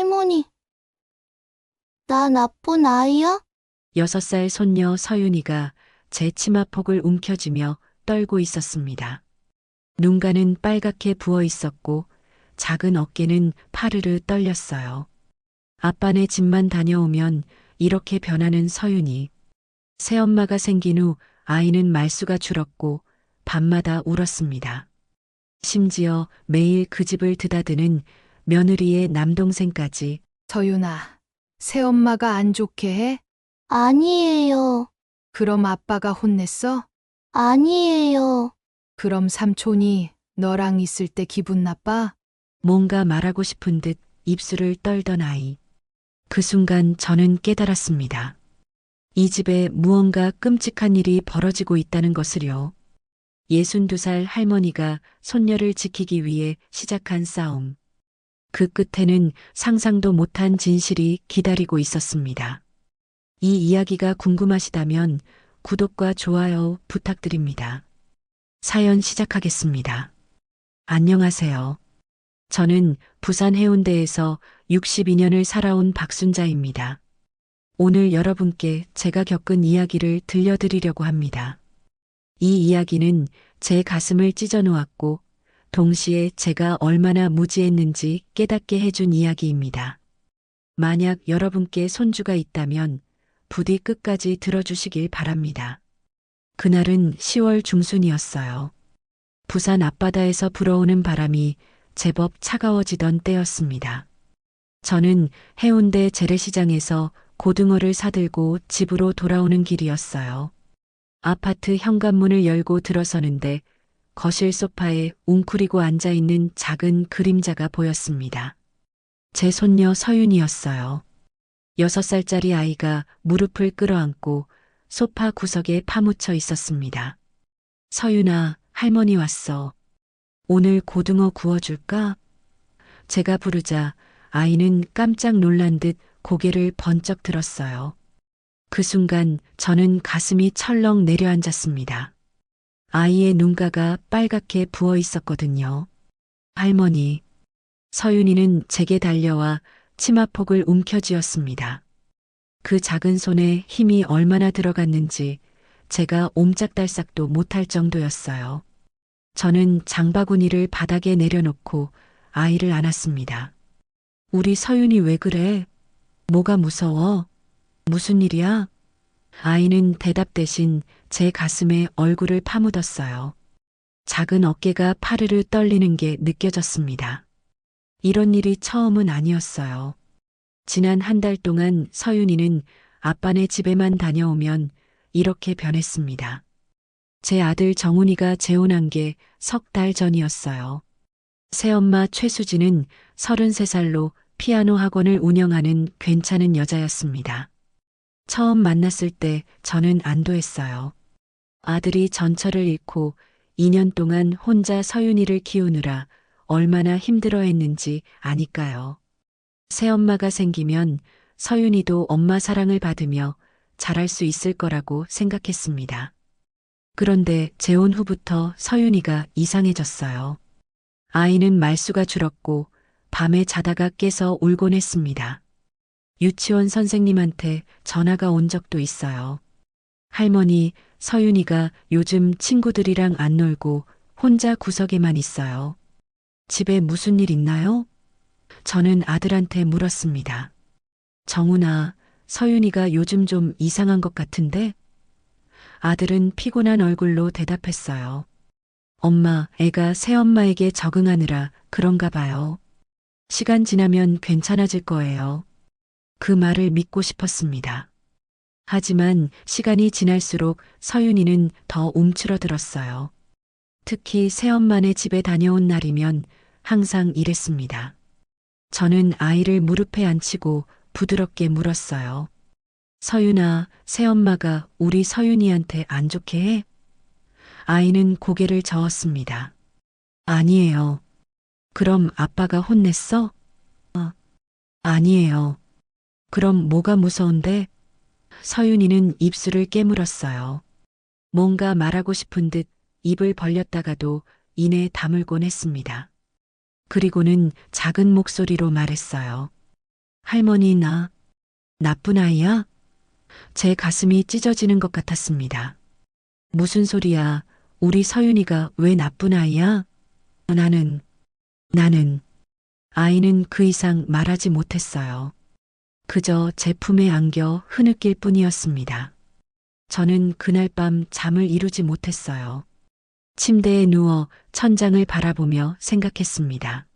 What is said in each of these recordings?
할머니, 나 나쁜 아이야? 6살 손녀 서윤이가 제 치마폭을 움켜쥐며 떨고 있었습니다. 눈가는 빨갛게 부어 있었고 작은 어깨는 파르르 떨렸어요. 아빠네 집만 다녀오면 이렇게 변하는 서윤이. 새엄마가 생긴 후 아이는 말수가 줄었고 밤마다 울었습니다. 심지어 매일 그 집을 드다드는 며느리의 남동생까지. 서윤아, 새엄마가 안 좋게 해? 아니에요. 그럼 아빠가 혼냈어? 아니에요. 그럼 삼촌이 너랑 있을 때 기분 나빠? 뭔가 말하고 싶은 듯 입술을 떨던 아이. 그 순간 저는 깨달았습니다. 이 집에 무언가 끔찍한 일이 벌어지고 있다는 것을요. 62살 할머니가 손녀를 지키기 위해 시작한 싸움. 그 끝에는 상상도 못한 진실이 기다리고 있었습니다. 이 이야기가 궁금하시다면 구독과 좋아요 부탁드립니다. 사연 시작하겠습니다. 안녕하세요. 저는 부산 해운대에서 62년을 살아온 박순자입니다. 오늘 여러분께 제가 겪은 이야기를 들려드리려고 합니다. 이 이야기는 제 가슴을 찢어 놓았고 동시에 제가 얼마나 무지했는지 깨닫게 해준 이야기입니다. 만약 여러분께 손주가 있다면 부디 끝까지 들어주시길 바랍니다. 그날은 10월 중순이었어요. 부산 앞바다에서 불어오는 바람이 제법 차가워지던 때였습니다. 저는 해운대 재래시장에서 고등어를 사들고 집으로 돌아오는 길이었어요. 아파트 현관문을 열고 들어서는데 거실 소파에 웅크리고 앉아있는 작은 그림자가 보였습니다. 제 손녀 서윤이었어요. 6살짜리 아이가 무릎을 끌어안고 소파 구석에 파묻혀 있었습니다. 서윤아, 할머니 왔어. 오늘 고등어 구워줄까? 제가 부르자 아이는 깜짝 놀란 듯 고개를 번쩍 들었어요. 그 순간 저는 가슴이 철렁 내려앉았습니다. 아이의 눈가가 빨갛게 부어 있었거든요. 할머니. 서윤이는 제게 달려와 치마폭을 움켜쥐었습니다. 그 작은 손에 힘이 얼마나 들어갔는지 제가 옴짝달싹도 못할 정도였어요. 저는 장바구니를 바닥에 내려놓고 아이를 안았습니다. 우리 서윤이 왜 그래? 뭐가 무서워? 무슨 일이야? 아이는 대답 대신 제 가슴에 얼굴을 파묻었어요. 작은 어깨가 파르르 떨리는 게 느껴졌습니다. 이런 일이 처음은 아니었어요. 지난 한 달 동안 서윤이는 아빠네 집에만 다녀오면 이렇게 변했습니다. 제 아들 정훈이가 재혼한 게 석 달 전이었어요. 새엄마 최수진은 33살로 피아노 학원을 운영하는 괜찮은 여자였습니다. 처음 만났을 때 저는 안도했어요. 아들이 전철을 잃고 2년 동안 혼자 서윤이를 키우느라 얼마나 힘들어했는지 아니까요. 새엄마가 생기면 서윤이도 엄마 사랑을 받으며 자랄 수 있을 거라고 생각했습니다. 그런데 재혼 후부터 서윤이가 이상해졌어요. 아이는 말수가 줄었고 밤에 자다가 깨서 울곤 했습니다. 유치원 선생님한테 전화가 온 적도 있어요. 할머니, 서윤이가 요즘 친구들이랑 안 놀고 혼자 구석에만 있어요. 집에 무슨 일 있나요? 저는 아들한테 물었습니다. 정훈아, 서윤이가 요즘 좀 이상한 것 같은데? 아들은 피곤한 얼굴로 대답했어요. 엄마, 애가 새엄마에게 적응하느라 그런가 봐요. 시간 지나면 괜찮아질 거예요. 그 말을 믿고 싶었습니다. 하지만 시간이 지날수록 서윤이는 더 움츠러들었어요. 특히 새엄마네 집에 다녀온 날이면 항상 이랬습니다. 저는 아이를 무릎에 앉히고 부드럽게 물었어요. 서윤아, 새엄마가 우리 서윤이한테 안 좋게 해? 아이는 고개를 저었습니다. 아니에요. 그럼 아빠가 혼냈어? 아니에요. 그럼 뭐가 무서운데? 서윤이는 입술을 깨물었어요. 뭔가 말하고 싶은 듯 입을 벌렸다가도 이내 다물곤 했습니다. 그리고는 작은 목소리로 말했어요. 할머니 나 나쁜 아이야? 제 가슴이 찢어지는 것 같았습니다. 무슨 소리야? 우리 서윤이가 왜 나쁜 아이야? 나는 아이는 그 이상 말하지 못했어요. 그저 제 품에 안겨 흐느낄 뿐이었습니다. 저는 그날 밤 잠을 이루지 못했어요. 침대에 누워 천장을 바라보며 생각했습니다.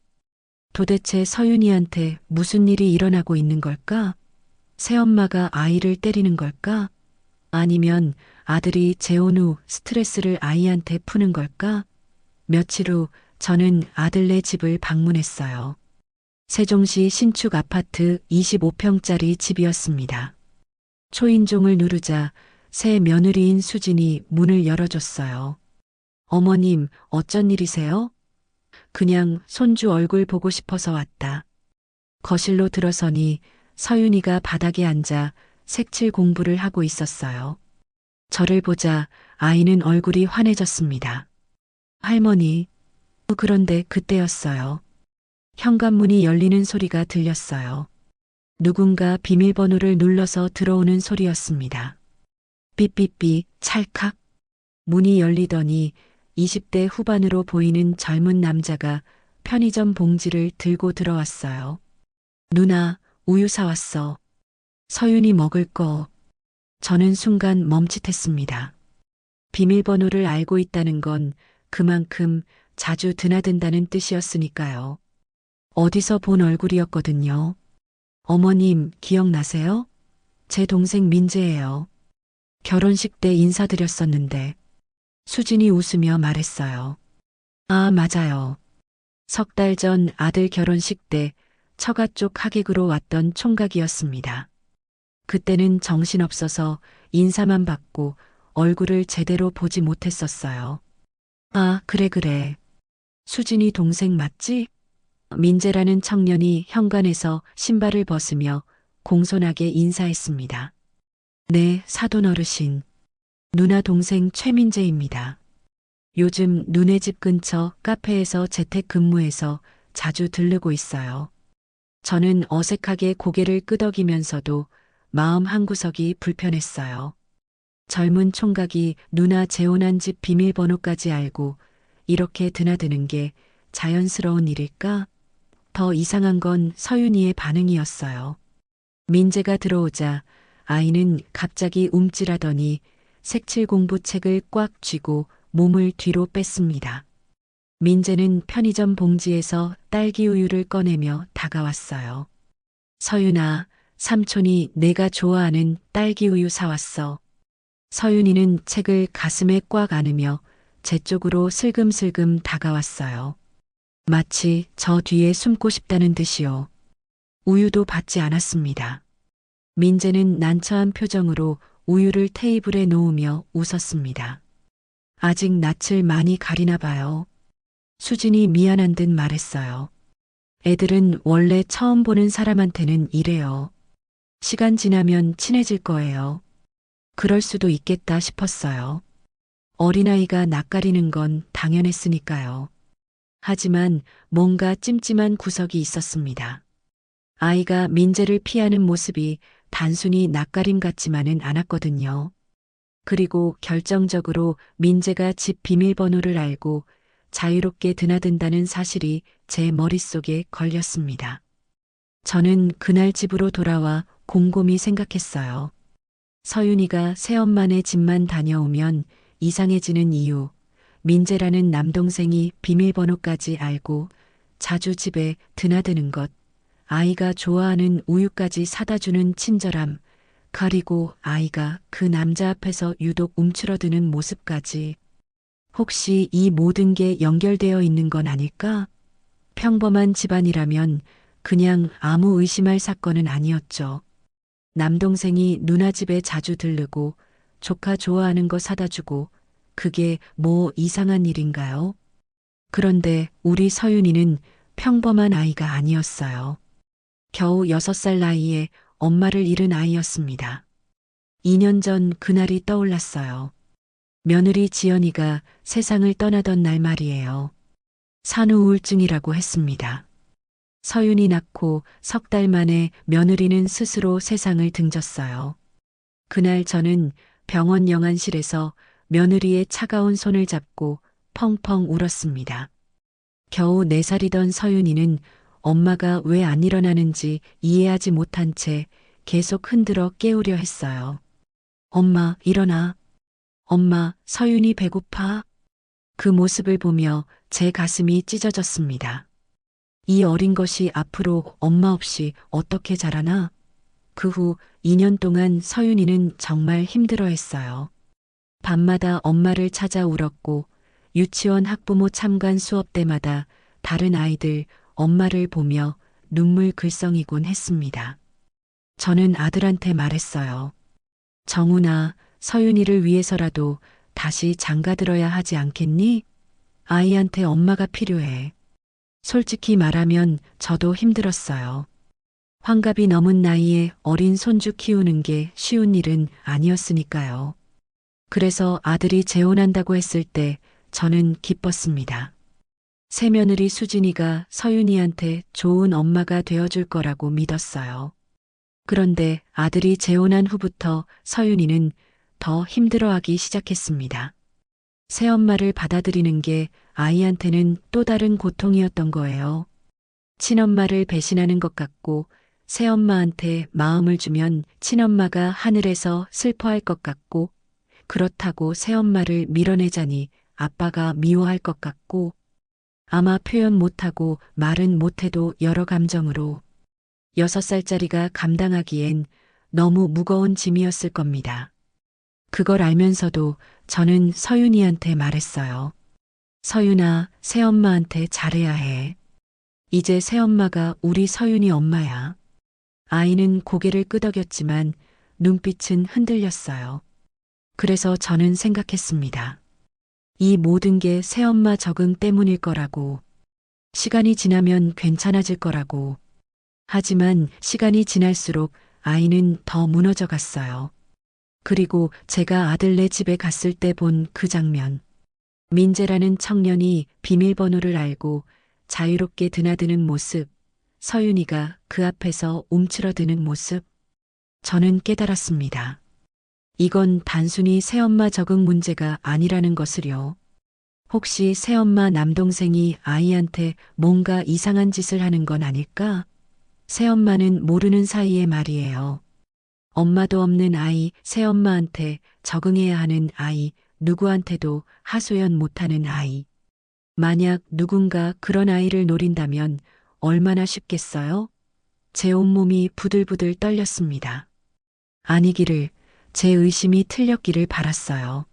도대체 서윤이한테 무슨 일이 일어나고 있는 걸까? 새엄마가 아이를 때리는 걸까? 아니면 아들이 재혼 후 스트레스를 아이한테 푸는 걸까? 며칠 후 저는 아들네 집을 방문했어요. 세종시 신축 아파트 25평짜리 집이었습니다. 초인종을 누르자 새 며느리인 수진이 문을 열어줬어요. 어머님, 어쩐 일이세요? 그냥 손주 얼굴 보고 싶어서 왔다. 거실로 들어서니 서윤이가 바닥에 앉아 색칠 공부를 하고 있었어요. 저를 보자 아이는 얼굴이 환해졌습니다. 할머니, 그런데 그때였어요. 현관문이 열리는 소리가 들렸어요. 누군가 비밀번호를 눌러서 들어오는 소리였습니다. 삐삐삐 찰칵. 문이 열리더니 20대 후반으로 보이는 젊은 남자가 편의점 봉지를 들고 들어왔어요. 누나, 우유 사왔어. 서윤이 먹을 거. 저는 순간 멈칫했습니다. 비밀번호를 알고 있다는 건 그만큼 자주 드나든다는 뜻이었으니까요. 어디서 본 얼굴이었거든요. 어머님, 기억나세요? 제 동생 민재예요. 결혼식 때 인사드렸었는데. 수진이 웃으며 말했어요. 아, 맞아요. 석 달 전 아들 결혼식 때 처가 쪽 하객으로 왔던 총각이었습니다. 그때는 정신없어서 인사만 받고 얼굴을 제대로 보지 못했었어요. 아, 그래. 수진이 동생 맞지? 민재라는 청년이 현관에서 신발을 벗으며 공손하게 인사했습니다. 네, 사돈 어르신. 누나 동생 최민재입니다. 요즘 누네 집 근처 카페에서 재택근무해서 자주 들르고 있어요. 저는 어색하게 고개를 끄덕이면서도 마음 한구석이 불편했어요. 젊은 총각이 누나 재혼한 집 비밀번호까지 알고 이렇게 드나드는 게 자연스러운 일일까? 더 이상한 건 서윤이의 반응이었어요. 민재가 들어오자 아이는 갑자기 움찔하더니 색칠 공부 책을 꽉 쥐고 몸을 뒤로 뺐습니다. 민재는 편의점 봉지에서 딸기 우유를 꺼내며 다가왔어요. 서윤아, 삼촌이 내가 좋아하는 딸기 우유 사왔어. 서윤이는 책을 가슴에 꽉 안으며 제 쪽으로 슬금슬금 다가왔어요. 마치 저 뒤에 숨고 싶다는 듯이요. 우유도 받지 않았습니다. 민재는 난처한 표정으로 우유를 테이블에 놓으며 웃었습니다. 아직 낯을 많이 가리나 봐요. 수진이 미안한 듯 말했어요. 애들은 원래 처음 보는 사람한테는 이래요. 시간 지나면 친해질 거예요. 그럴 수도 있겠다 싶었어요. 어린아이가 낯가리는 건 당연했으니까요. 하지만 뭔가 찜찜한 구석이 있었습니다. 아이가 민재를 피하는 모습이 단순히 낯가림 같지만은 않았거든요. 그리고 결정적으로 민재가 집 비밀번호를 알고 자유롭게 드나든다는 사실이 제 머릿속에 걸렸습니다. 저는 그날 집으로 돌아와 곰곰이 생각했어요. 서윤이가 새엄마네 집만 다녀오면 이상해지는 이유, 민재라는 남동생이 비밀번호까지 알고 자주 집에 드나드는 것, 아이가 좋아하는 우유까지 사다주는 친절함, 그리고 아이가 그 남자 앞에서 유독 움츠러드는 모습까지. 혹시 이 모든 게 연결되어 있는 건 아닐까? 평범한 집안이라면 그냥 아무 의심할 사건은 아니었죠. 남동생이 누나 집에 자주 들르고 조카 좋아하는 거 사다 주고 그게 뭐 이상한 일인가요? 그런데 우리 서윤이는 평범한 아이가 아니었어요. 겨우 6살 나이에 엄마를 잃은 아이였습니다. 2년 전 그날이 떠올랐어요. 며느리 지연이가 세상을 떠나던 날 말이에요. 산후 우울증이라고 했습니다. 서윤이 낳고 석 달 만에 며느리는 스스로 세상을 등졌어요. 그날 저는 병원 영안실에서 며느리의 차가운 손을 잡고 펑펑 울었습니다. 겨우 4살이던 서윤이는 엄마가 왜 안 일어나는지 이해하지 못한 채 계속 흔들어 깨우려 했어요. 엄마, 일어나. 엄마, 서윤이 배고파. 그 모습을 보며 제 가슴이 찢어졌습니다. 이 어린 것이 앞으로 엄마 없이 어떻게 자라나? 그 후 2년 동안 서윤이는 정말 힘들어했어요. 밤마다 엄마를 찾아 울었고 유치원 학부모 참관 수업 때마다 다른 아이들 엄마를 보며 눈물 글썽이곤 했습니다. 저는 아들한테 말했어요. 정훈아, 서윤이를 위해서라도 다시 장가들어야 하지 않겠니? 아이한테 엄마가 필요해. 솔직히 말하면 저도 힘들었어요. 환갑이 넘은 나이에 어린 손주 키우는 게 쉬운 일은 아니었으니까요. 그래서 아들이 재혼한다고 했을 때 저는 기뻤습니다. 새며느리 수진이가 서윤이한테 좋은 엄마가 되어줄 거라고 믿었어요. 그런데 아들이 재혼한 후부터 서윤이는 더 힘들어하기 시작했습니다. 새엄마를 받아들이는 게 아이한테는 또 다른 고통이었던 거예요. 친엄마를 배신하는 것 같고 새엄마한테 마음을 주면 친엄마가 하늘에서 슬퍼할 것 같고 그렇다고 새엄마를 밀어내자니 아빠가 미워할 것 같고 아마 표현 못하고 말은 못해도 여러 감정으로 6살짜리가 감당하기엔 너무 무거운 짐이었을 겁니다. 그걸 알면서도 저는 서윤이한테 말했어요. 서윤아, 새엄마한테 잘해야 해. 이제 새엄마가 우리 서윤이 엄마야. 아이는 고개를 끄덕였지만 눈빛은 흔들렸어요. 그래서 저는 생각했습니다. 이 모든 게 새엄마 적응 때문일 거라고. 시간이 지나면 괜찮아질 거라고. 하지만 시간이 지날수록 아이는 더 무너져 갔어요. 그리고 제가 아들네 집에 갔을 때 본 그 장면. 민재라는 청년이 비밀번호를 알고 자유롭게 드나드는 모습, 서윤이가 그 앞에서 움츠러드는 모습. 저는 깨달았습니다. 이건 단순히 새엄마 적응 문제가 아니라는 것을요. 혹시 새엄마 남동생이 아이한테 뭔가 이상한 짓을 하는 건 아닐까? 새엄마는 모르는 사이의 말이에요. 엄마도 없는 아이, 새엄마한테 적응해야 하는 아이, 누구한테도 하소연 못하는 아이. 만약 누군가 그런 아이를 노린다면 얼마나 쉽겠어요? 제 온몸이 부들부들 떨렸습니다. 아니기를, 제 의심이 틀렸기를 바랐어요.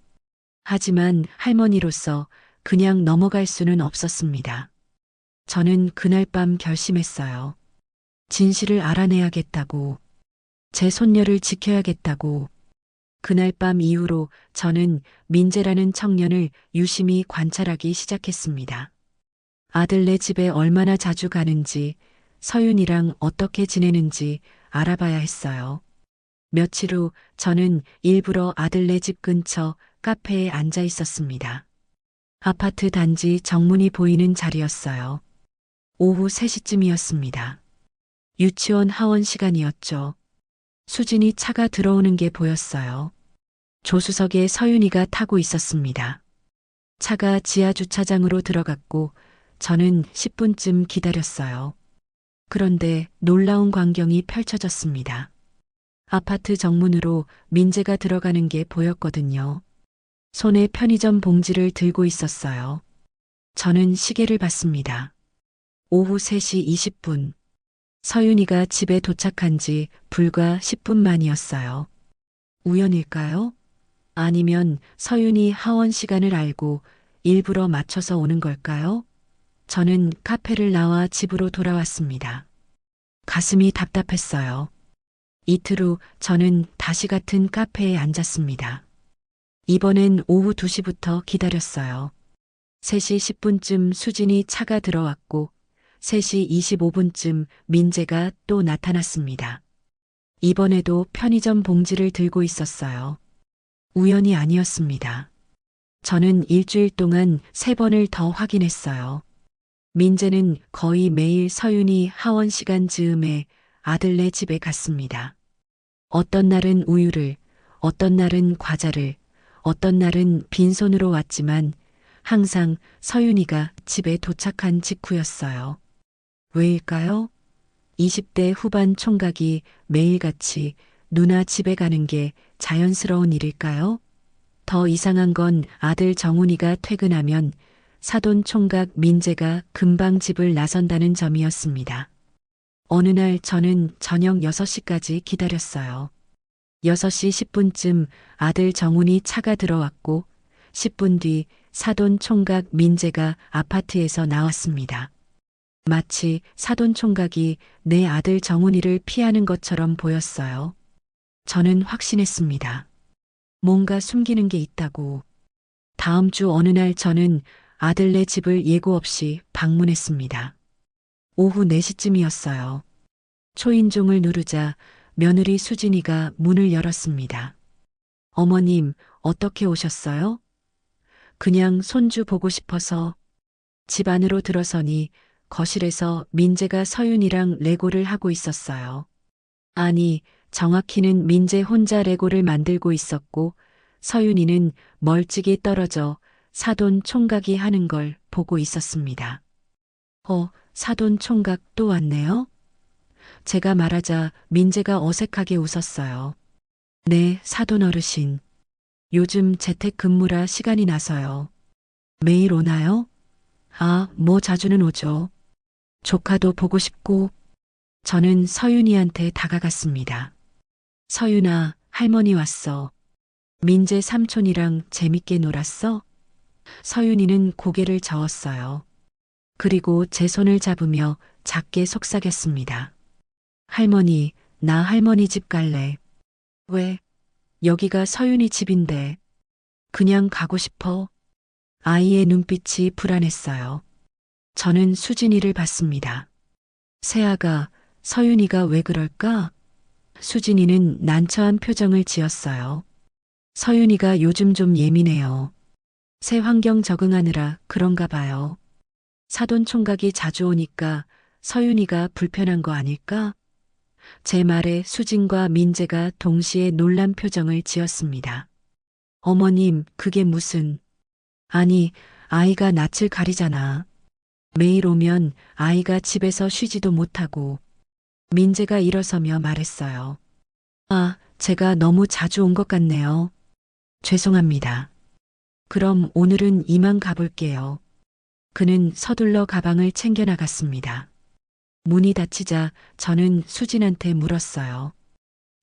하지만 할머니로서 그냥 넘어갈 수는 없었습니다. 저는 그날 밤 결심했어요. 진실을 알아내야겠다고. 제 손녀를 지켜야겠다고. 그날 밤 이후로 저는 민재라는 청년을 유심히 관찰하기 시작했습니다. 아들네 집에 얼마나 자주 가는지, 서윤이랑 어떻게 지내는지 알아봐야 했어요. 며칠 후 저는 일부러 아들네 집 근처 카페에 앉아 있었습니다. 아파트 단지 정문이 보이는 자리였어요. 오후 3시쯤이었습니다. 유치원 하원 시간이었죠. 수진이 차가 들어오는 게 보였어요. 조수석에 서윤이가 타고 있었습니다. 차가 지하 주차장으로 들어갔고 저는 10분쯤 기다렸어요. 그런데 놀라운 광경이 펼쳐졌습니다. 아파트 정문으로 민재가 들어가는 게 보였거든요. 손에 편의점 봉지를 들고 있었어요. 저는 시계를 봤습니다. 오후 3시 20분. 서윤이가 집에 도착한 지 불과 10분 만이었어요. 우연일까요? 아니면 서윤이 하원 시간을 알고 일부러 맞춰서 오는 걸까요? 저는 카페를 나와 집으로 돌아왔습니다. 가슴이 답답했어요. 이틀 후 저는 다시 같은 카페에 앉았습니다. 이번엔 오후 2시부터 기다렸어요. 3시 10분쯤 수진이 차가 들어왔고 3시 25분쯤 민재가 또 나타났습니다. 이번에도 편의점 봉지를 들고 있었어요. 우연이 아니었습니다. 저는 일주일 동안 3번을 더 확인했어요. 민재는 거의 매일 서윤이 하원 시간 즈음에 아들네 집에 갔습니다. 어떤 날은 우유를, 어떤 날은 과자를, 어떤 날은 빈손으로 왔지만 항상 서윤이가 집에 도착한 직후였어요. 왜일까요? 20대 후반 총각이 매일같이 누나 집에 가는 게 자연스러운 일일까요? 더 이상한 건 아들 정훈이가 퇴근하면 사돈 총각 민재가 금방 집을 나선다는 점이었습니다. 어느 날 저는 저녁 6시까지 기다렸어요. 6시 10분쯤 아들 정훈이 차가 들어왔고 10분 뒤 사돈 총각 민재가 아파트에서 나왔습니다. 마치 사돈 총각이 내 아들 정훈이를 피하는 것처럼 보였어요. 저는 확신했습니다. 뭔가 숨기는 게 있다고. 다음 주 어느 날 저는 아들네 집을 예고 없이 방문했습니다. 오후 4시쯤이었어요. 초인종을 누르자 며느리 수진이가 문을 열었습니다. 어머님, 어떻게 오셨어요? 그냥 손주 보고 싶어서. 집 안으로 들어서니 거실에서 민재가 서윤이랑 레고를 하고 있었어요. 아니, 정확히는 민재 혼자 레고를 만들고 있었고 서윤이는 멀찍이 떨어져 사돈 총각이 하는 걸 보고 있었습니다. 사돈 총각 또 왔네요? 제가 말하자 민재가 어색하게 웃었어요. 네, 사돈 어르신. 요즘 재택근무라 시간이 나서요. 매일 오나요? 뭐 자주는 오죠. 조카도 보고 싶고. 저는 서윤이한테 다가갔습니다. 서윤아, 할머니 왔어. 민재 삼촌이랑 재밌게 놀았어? 서윤이는 고개를 저었어요. 그리고 제 손을 잡으며 작게 속삭였습니다. 할머니, 나 할머니 집 갈래. 왜? 여기가 서윤이 집인데. 그냥 가고 싶어. 아이의 눈빛이 불안했어요. 저는 수진이를 봤습니다. 세아가, 서윤이가 왜 그럴까? 수진이는 난처한 표정을 지었어요. 서윤이가 요즘 좀 예민해요. 새 환경 적응하느라 그런가 봐요. 사돈 총각이 자주 오니까 서윤이가 불편한 거 아닐까? 제 말에 수진과 민재가 동시에 놀란 표정을 지었습니다. 어머님, 그게 무슨... 아니, 아이가 낯을 가리잖아. 매일 오면 아이가 집에서 쉬지도 못하고. 민재가 일어서며 말했어요. 제가 너무 자주 온 것 같네요. 죄송합니다. 그럼 오늘은 이만 가볼게요. 그는 서둘러 가방을 챙겨 나갔습니다. 문이 닫히자 저는 수진한테 물었어요.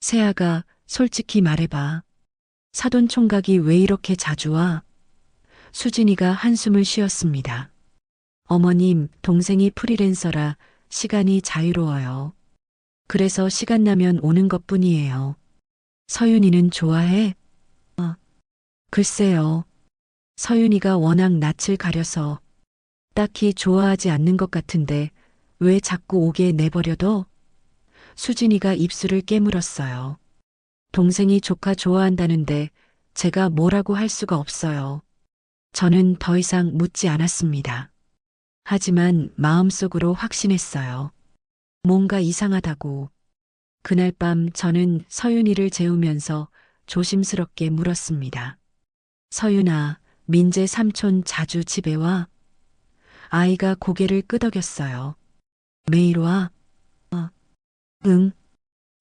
세아가 솔직히 말해봐. 사돈 총각이 왜 이렇게 자주 와? 수진이가 한숨을 쉬었습니다. 어머님, 동생이 프리랜서라 시간이 자유로워요. 그래서 시간 나면 오는 것뿐이에요. 서윤이는 좋아해? 글쎄요. 서윤이가 워낙 낯을 가려서 딱히 좋아하지 않는 것 같은데 왜 자꾸 오게 내버려둬? 수진이가 입술을 깨물었어요. 동생이 조카 좋아한다는데 제가 뭐라고 할 수가 없어요. 저는 더 이상 묻지 않았습니다. 하지만 마음속으로 확신했어요. 뭔가 이상하다고. 그날 밤 저는 서윤이를 재우면서 조심스럽게 물었습니다. 서윤아, 민재 삼촌 자주 집에 와? 아이가 고개를 끄덕였어요. 매일 와? 응.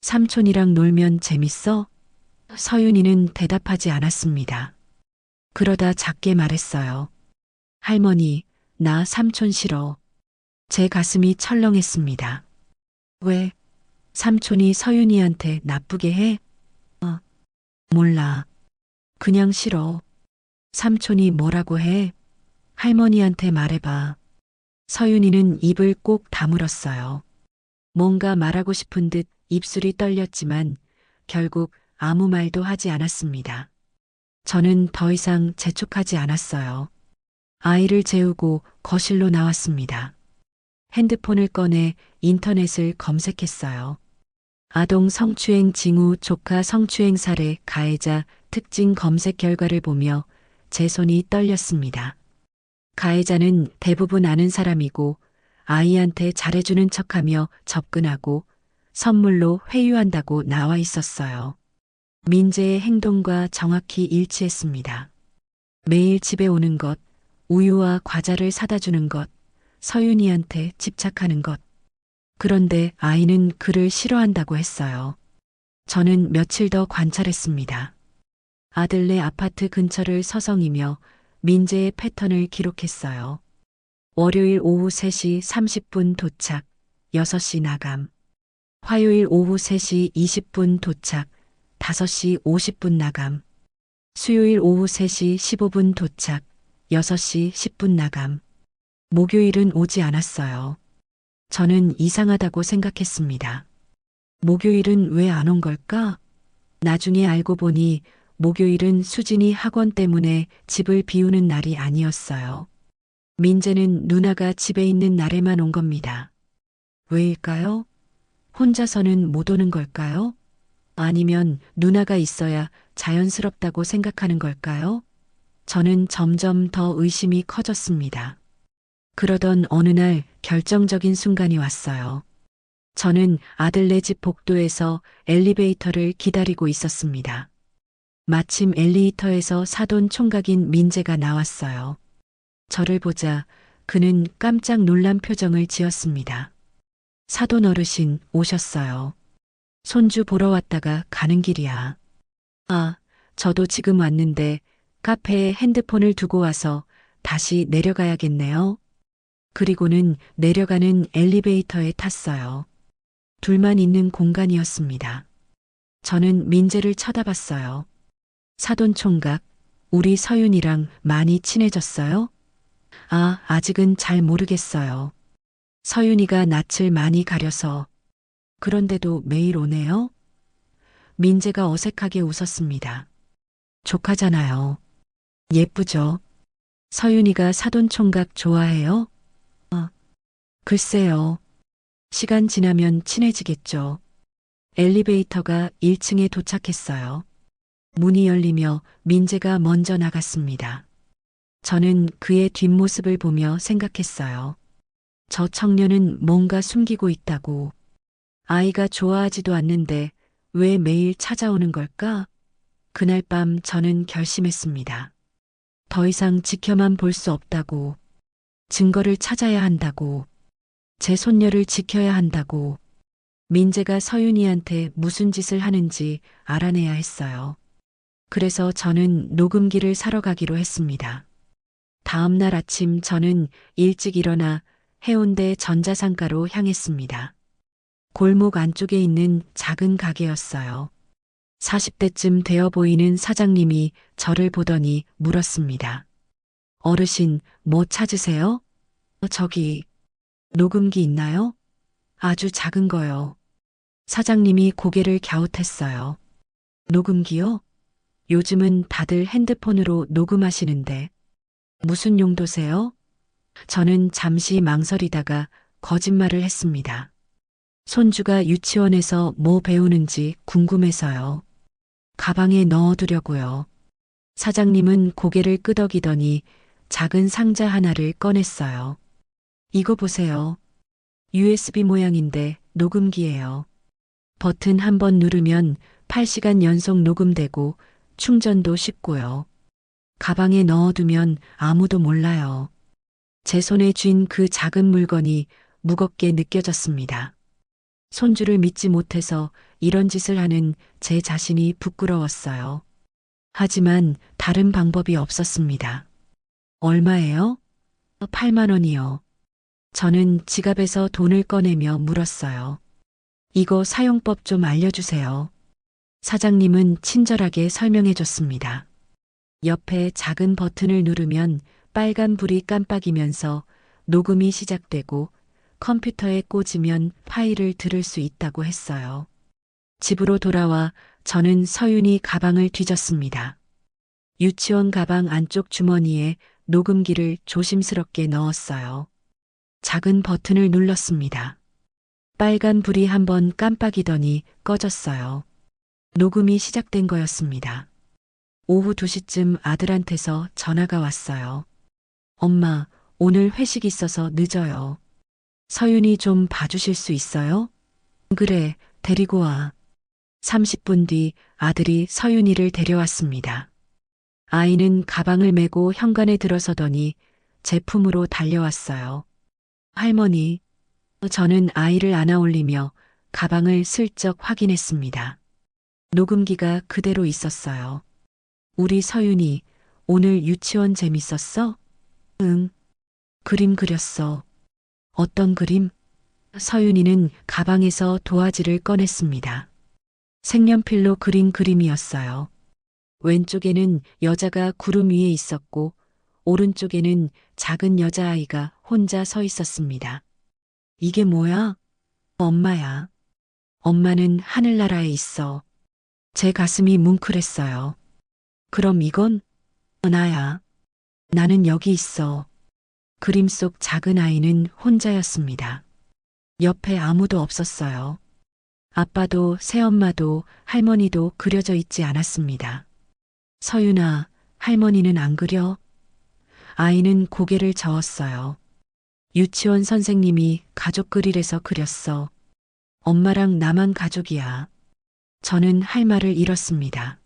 삼촌이랑 놀면 재밌어? 서윤이는 대답하지 않았습니다. 그러다 작게 말했어요. 할머니, 나 삼촌 싫어. 제 가슴이 철렁했습니다. 왜? 삼촌이 서윤이한테 나쁘게 해? 몰라. 그냥 싫어. 삼촌이 뭐라고 해? 할머니한테 말해봐. 서윤이는 입을 꼭 다물었어요. 뭔가 말하고 싶은 듯 입술이 떨렸지만 결국 아무 말도 하지 않았습니다. 저는 더 이상 재촉하지 않았어요. 아이를 재우고 거실로 나왔습니다. 핸드폰을 꺼내 인터넷을 검색했어요. 아동 성추행 징후 조카 성추행 사례 가해자 특징 검색 결과를 보며 제 손이 떨렸습니다. 가해자는 대부분 아는 사람이고 아이한테 잘해주는 척하며 접근하고 선물로 회유한다고 나와 있었어요. 민재의 행동과 정확히 일치했습니다. 매일 집에 오는 것, 우유와 과자를 사다 주는 것, 서윤이한테 집착하는 것. 그런데 아이는 그를 싫어한다고 했어요. 저는 며칠 더 관찰했습니다. 아들네 아파트 근처를 서성이며 민재의 패턴을 기록했어요. 월요일 오후 3시 30분 도착, 6시 나감. 화요일 오후 3시 20분 도착, 5시 50분 나감. 수요일 오후 3시 15분 도착, 6시 10분 나감. 목요일은 오지 않았어요. 저는 이상하다고 생각했습니다. 목요일은 왜 안 온 걸까? 나중에 알고 보니 목요일은 수진이 학원 때문에 집을 비우는 날이 아니었어요. 민재는 누나가 집에 있는 날에만 온 겁니다. 왜일까요? 혼자서는 못 오는 걸까요? 아니면 누나가 있어야 자연스럽다고 생각하는 걸까요? 저는 점점 더 의심이 커졌습니다. 그러던 어느 날 결정적인 순간이 왔어요. 저는 아들네 집 복도에서 엘리베이터를 기다리고 있었습니다. 마침 엘리베이터에서 사돈 총각인 민재가 나왔어요. 저를 보자 그는 깜짝 놀란 표정을 지었습니다. 사돈 어르신 오셨어요. 손주 보러 왔다가 가는 길이야. 아, 저도 지금 왔는데 카페에 핸드폰을 두고 와서 다시 내려가야겠네요. 그리고는 내려가는 엘리베이터에 탔어요. 둘만 있는 공간이었습니다. 저는 민재를 쳐다봤어요. 사돈 총각, 우리 서윤이랑 많이 친해졌어요? 아, 아직은 잘 모르겠어요. 서윤이가 낯을 많이 가려서. 그런데도 매일 오네요? 민재가 어색하게 웃었습니다. 조카잖아요. 예쁘죠? 서윤이가 사돈 총각 좋아해요? 글쎄요. 시간 지나면 친해지겠죠. 엘리베이터가 1층에 도착했어요. 문이 열리며 민재가 먼저 나갔습니다. 저는 그의 뒷모습을 보며 생각했어요. 저 청년은 뭔가 숨기고 있다고. 아이가 좋아하지도 않는데 왜 매일 찾아오는 걸까? 그날 밤 저는 결심했습니다. 더 이상 지켜만 볼 수 없다고. 증거를 찾아야 한다고. 제 손녀를 지켜야 한다고. 민재가 서윤이한테 무슨 짓을 하는지 알아내야 했어요. 그래서 저는 녹음기를 사러 가기로 했습니다. 다음 날 아침 저는 일찍 일어나 해운대 전자상가로 향했습니다. 골목 안쪽에 있는 작은 가게였어요. 40대쯤 되어 보이는 사장님이 저를 보더니 물었습니다. 어르신, 뭐 찾으세요? 저기, 녹음기 있나요? 아주 작은 거요. 사장님이 고개를 갸웃했어요. 녹음기요? 요즘은 다들 핸드폰으로 녹음하시는데. 무슨 용도세요? 저는 잠시 망설이다가 거짓말을 했습니다. 손주가 유치원에서 뭐 배우는지 궁금해서요. 가방에 넣어두려고요. 사장님은 고개를 끄덕이더니 작은 상자 하나를 꺼냈어요. 이거 보세요. USB 모양인데 녹음기예요. 버튼 한 번 누르면 8시간 연속 녹음되고 충전도 쉽고요. 가방에 넣어두면 아무도 몰라요. 제 손에 쥔 그 작은 물건이 무겁게 느껴졌습니다. 손주를 믿지 못해서 이런 짓을 하는 제 자신이 부끄러웠어요. 하지만 다른 방법이 없었습니다. 얼마예요? 8만 원이요. 저는 지갑에서 돈을 꺼내며 물었어요. 이거 사용법 좀 알려주세요. 사장님은 친절하게 설명해 줬습니다. 옆에 작은 버튼을 누르면 빨간 불이 깜빡이면서 녹음이 시작되고 컴퓨터에 꽂으면 파일을 들을 수 있다고 했어요. 집으로 돌아와 저는 서윤이 가방을 뒤졌습니다. 유치원 가방 안쪽 주머니에 녹음기를 조심스럽게 넣었어요. 작은 버튼을 눌렀습니다. 빨간 불이 한번 깜빡이더니 꺼졌어요. 녹음이 시작된 거였습니다. 오후 2시쯤 아들한테서 전화가 왔어요. 엄마, 오늘 회식 있어서 늦어요. 서윤이 좀 봐주실 수 있어요? 그래, 데리고 와. 30분 뒤 아들이 서윤이를 데려왔습니다. 아이는 가방을 메고 현관에 들어서더니 제품으로 달려왔어요. 할머니, 저는 아이를 안아 올리며 가방을 슬쩍 확인했습니다. 녹음기가 그대로 있었어요. 우리 서윤이 오늘 유치원 재밌었어? 응. 그림 그렸어. 어떤 그림? 서윤이는 가방에서 도화지를 꺼냈습니다. 색연필로 그린 그림이었어요. 왼쪽에는 여자가 구름 위에 있었고 오른쪽에는 작은 여자아이가 혼자 서 있었습니다. 이게 뭐야? 엄마야. 엄마는 하늘나라에 있어. 제 가슴이 뭉클했어요. 그럼 이건 나야. 나는 여기 있어. 그림 속 작은 아이는 혼자였습니다. 옆에 아무도 없었어요. 아빠도 새엄마도 할머니도 그려져 있지 않았습니다. 서윤아, 할머니는 안 그려? 아이는 고개를 저었어요. 유치원 선생님이 가족 그릴에서 그렸어. 엄마랑 나만 가족이야. 저는 할 말을 잃었습니다.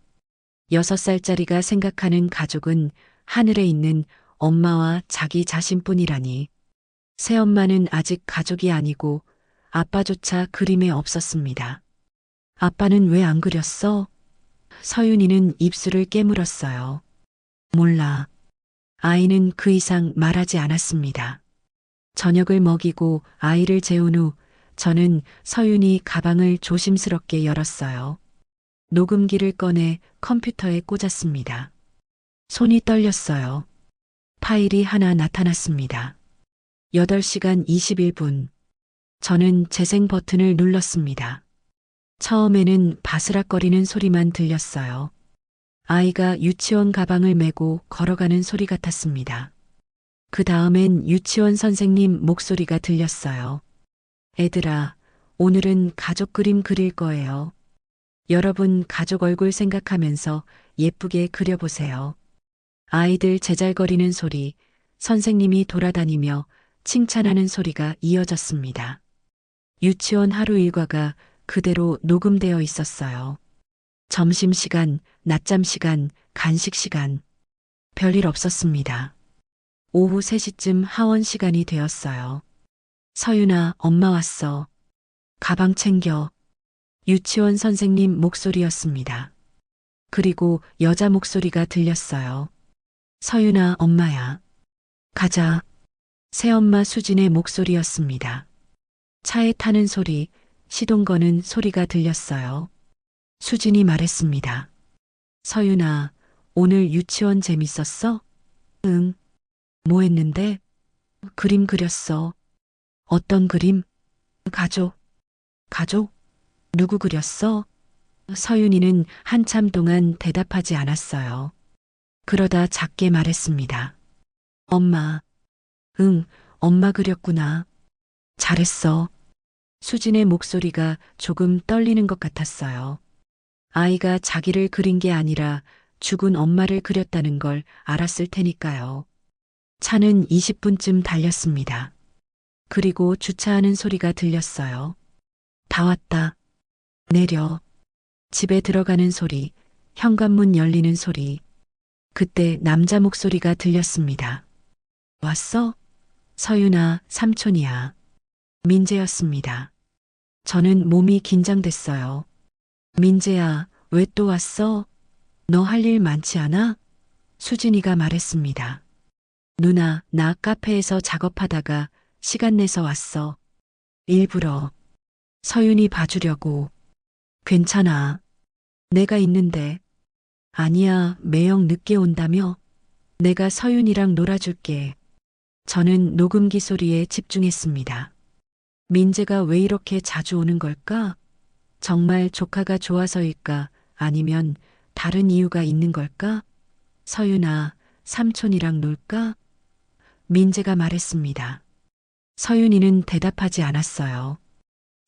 6살짜리가 생각하는 가족은 하늘에 있는 엄마와 자기 자신뿐이라니. 새엄마는 아직 가족이 아니고 아빠조차 그림에 없었습니다. 아빠는 왜 안 그렸어? 서윤이는 입술을 깨물었어요. 몰라. 아이는 그 이상 말하지 않았습니다. 저녁을 먹이고 아이를 재운 후 저는 서윤이 가방을 조심스럽게 열었어요. 녹음기를 꺼내 컴퓨터에 꽂았습니다. 손이 떨렸어요. 파일이 하나 나타났습니다. 8시간 21분. 저는 재생 버튼을 눌렀습니다. 처음에는 바스락거리는 소리만 들렸어요. 아이가 유치원 가방을 메고 걸어가는 소리 같았습니다. 그 다음엔 유치원 선생님 목소리가 들렸어요. 애들아, 오늘은 가족 그림 그릴 거예요. 여러분 가족 얼굴 생각하면서 예쁘게 그려보세요. 아이들 제잘거리는 소리, 선생님이 돌아다니며 칭찬하는 소리가 이어졌습니다. 유치원 하루 일과가 그대로 녹음되어 있었어요. 점심시간, 낮잠 시간, 간식 시간. 별일 없었습니다. 오후 3시쯤 하원 시간이 되었어요. 서윤아, 엄마 왔어. 가방 챙겨. 유치원 선생님 목소리였습니다. 그리고 여자 목소리가 들렸어요. 서윤아, 엄마야. 가자. 새엄마 수진의 목소리였습니다. 차에 타는 소리, 시동 거는 소리가 들렸어요. 수진이 말했습니다. 서윤아, 오늘 유치원 재밌었어? 응. 뭐 했는데? 그림 그렸어. 어떤 그림? 가족. 가족? 누구 그렸어? 서윤이는 한참 동안 대답하지 않았어요. 그러다 작게 말했습니다. 엄마. 응, 엄마 그렸구나. 잘했어. 수진의 목소리가 조금 떨리는 것 같았어요. 아이가 자기를 그린 게 아니라 죽은 엄마를 그렸다는 걸 알았을 테니까요. 차는 20분쯤 달렸습니다. 그리고 주차하는 소리가 들렸어요. 다 왔다. 내려. 집에 들어가는 소리, 현관문 열리는 소리. 그때 남자 목소리가 들렸습니다. 왔어? 서윤아, 삼촌이야. 민재였습니다. 저는 몸이 긴장됐어요. 민재야, 왜 또 왔어? 너 할 일 많지 않아? 수진이가 말했습니다. 누나, 나 카페에서 작업하다가 시간 내서 왔어. 일부러. 서윤이 봐주려고. 괜찮아. 내가 있는데. 아니야, 매형 늦게 온다며? 내가 서윤이랑 놀아줄게. 저는 녹음기 소리에 집중했습니다. 민재가 왜 이렇게 자주 오는 걸까? 정말 조카가 좋아서일까? 아니면 다른 이유가 있는 걸까? 서윤아, 삼촌이랑 놀까? 민재가 말했습니다. 서윤이는 대답하지 않았어요.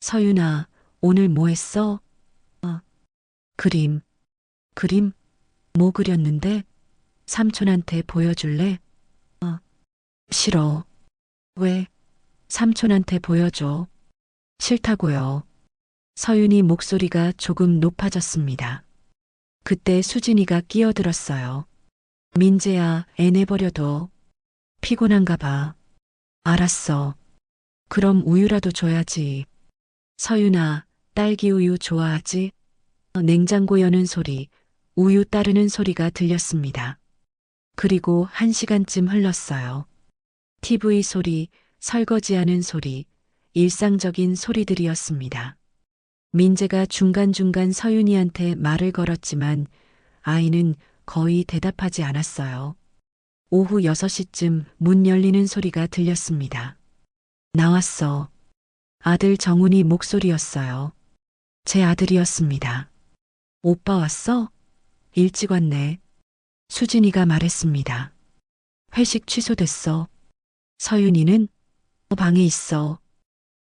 서윤아, 오늘 뭐 했어? 그림. 그림? 뭐 그렸는데? 삼촌한테 보여줄래? 싫어. 왜? 삼촌한테 보여줘. 싫다고요. 서윤이 목소리가 조금 높아졌습니다. 그때 수진이가 끼어들었어요. 민재야, 애 내버려둬. 피곤한가 봐. 알았어. 그럼 우유라도 줘야지. 서윤아, 딸기 우유 좋아하지? 냉장고 여는 소리, 우유 따르는 소리가 들렸습니다. 그리고 1시간쯤 흘렀어요. TV 소리, 설거지하는 소리, 일상적인 소리들이었습니다. 민재가 중간중간 서윤이한테 말을 걸었지만 아이는 거의 대답하지 않았어요. 오후 6시쯤 문 열리는 소리가 들렸습니다. 나왔어. 아들 정훈이 목소리였어요. 제 아들이었습니다. 오빠 왔어? 일찍 왔네. 수진이가 말했습니다. 회식 취소됐어. 서윤이는? 방에 있어.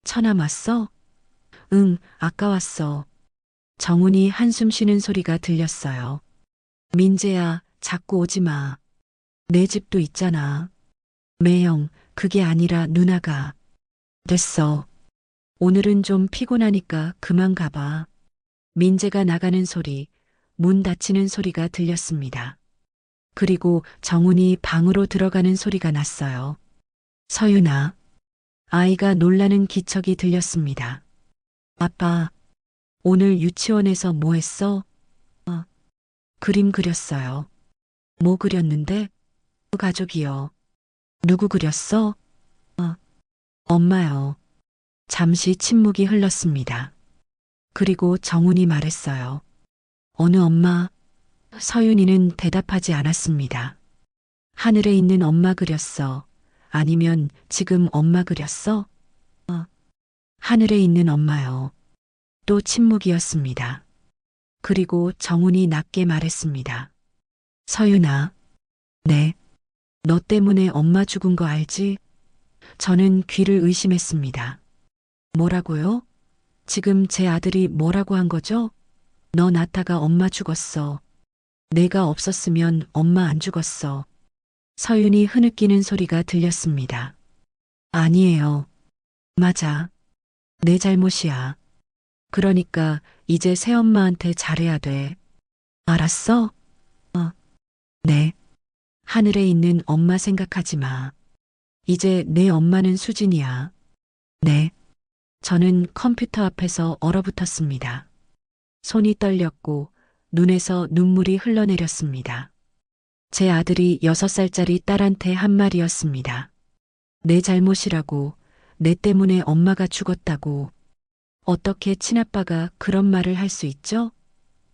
처남 왔어? 응, 아까 왔어. 정훈이 한숨 쉬는 소리가 들렸어요. 민재야, 자꾸 오지 마. 내 집도 있잖아. 매영, 그게 아니라 누나가. 됐어. 오늘은 좀 피곤하니까 그만 가봐. 민재가 나가는 소리, 문 닫히는 소리가 들렸습니다. 그리고 정훈이 방으로 들어가는 소리가 났어요. 서윤아. 아이가 놀라는 기척이 들렸습니다. 아빠, 오늘 유치원에서 뭐 했어? 그림 그렸어요. 뭐 그렸는데? 가족이요. 누구 그렸어? 엄마요. 잠시 침묵이 흘렀습니다. 그리고 정훈이 말했어요. 어느 엄마? 서윤이는 대답하지 않았습니다. 하늘에 있는 엄마 그렸어. 아니면 지금 엄마 그렸어? 하늘에 있는 엄마요. 또 침묵이었습니다. 그리고 정훈이 낮게 말했습니다. 서윤아. 네. 너 때문에 엄마 죽은 거 알지? 저는 귀를 의심했습니다. 뭐라고요? 지금 제 아들이 뭐라고 한 거죠? 너 낳다가 엄마 죽었어. 내가 없었으면 엄마 안 죽었어. 서윤이 흐느끼는 소리가 들렸습니다. 아니에요. 맞아. 내 잘못이야. 그러니까 이제 새엄마한테 잘해야 돼. 알았어? 네. 하늘에 있는 엄마 생각하지 마. 이제 내 엄마는 수진이야. 네. 저는 컴퓨터 앞에서 얼어붙었습니다. 손이 떨렸고 눈에서 눈물이 흘러내렸습니다. 제 아들이 6살짜리 딸한테 한 말이었습니다. 내 잘못이라고, 내 때문에 엄마가 죽었다고. 어떻게 친아빠가 그런 말을 할 수 있죠?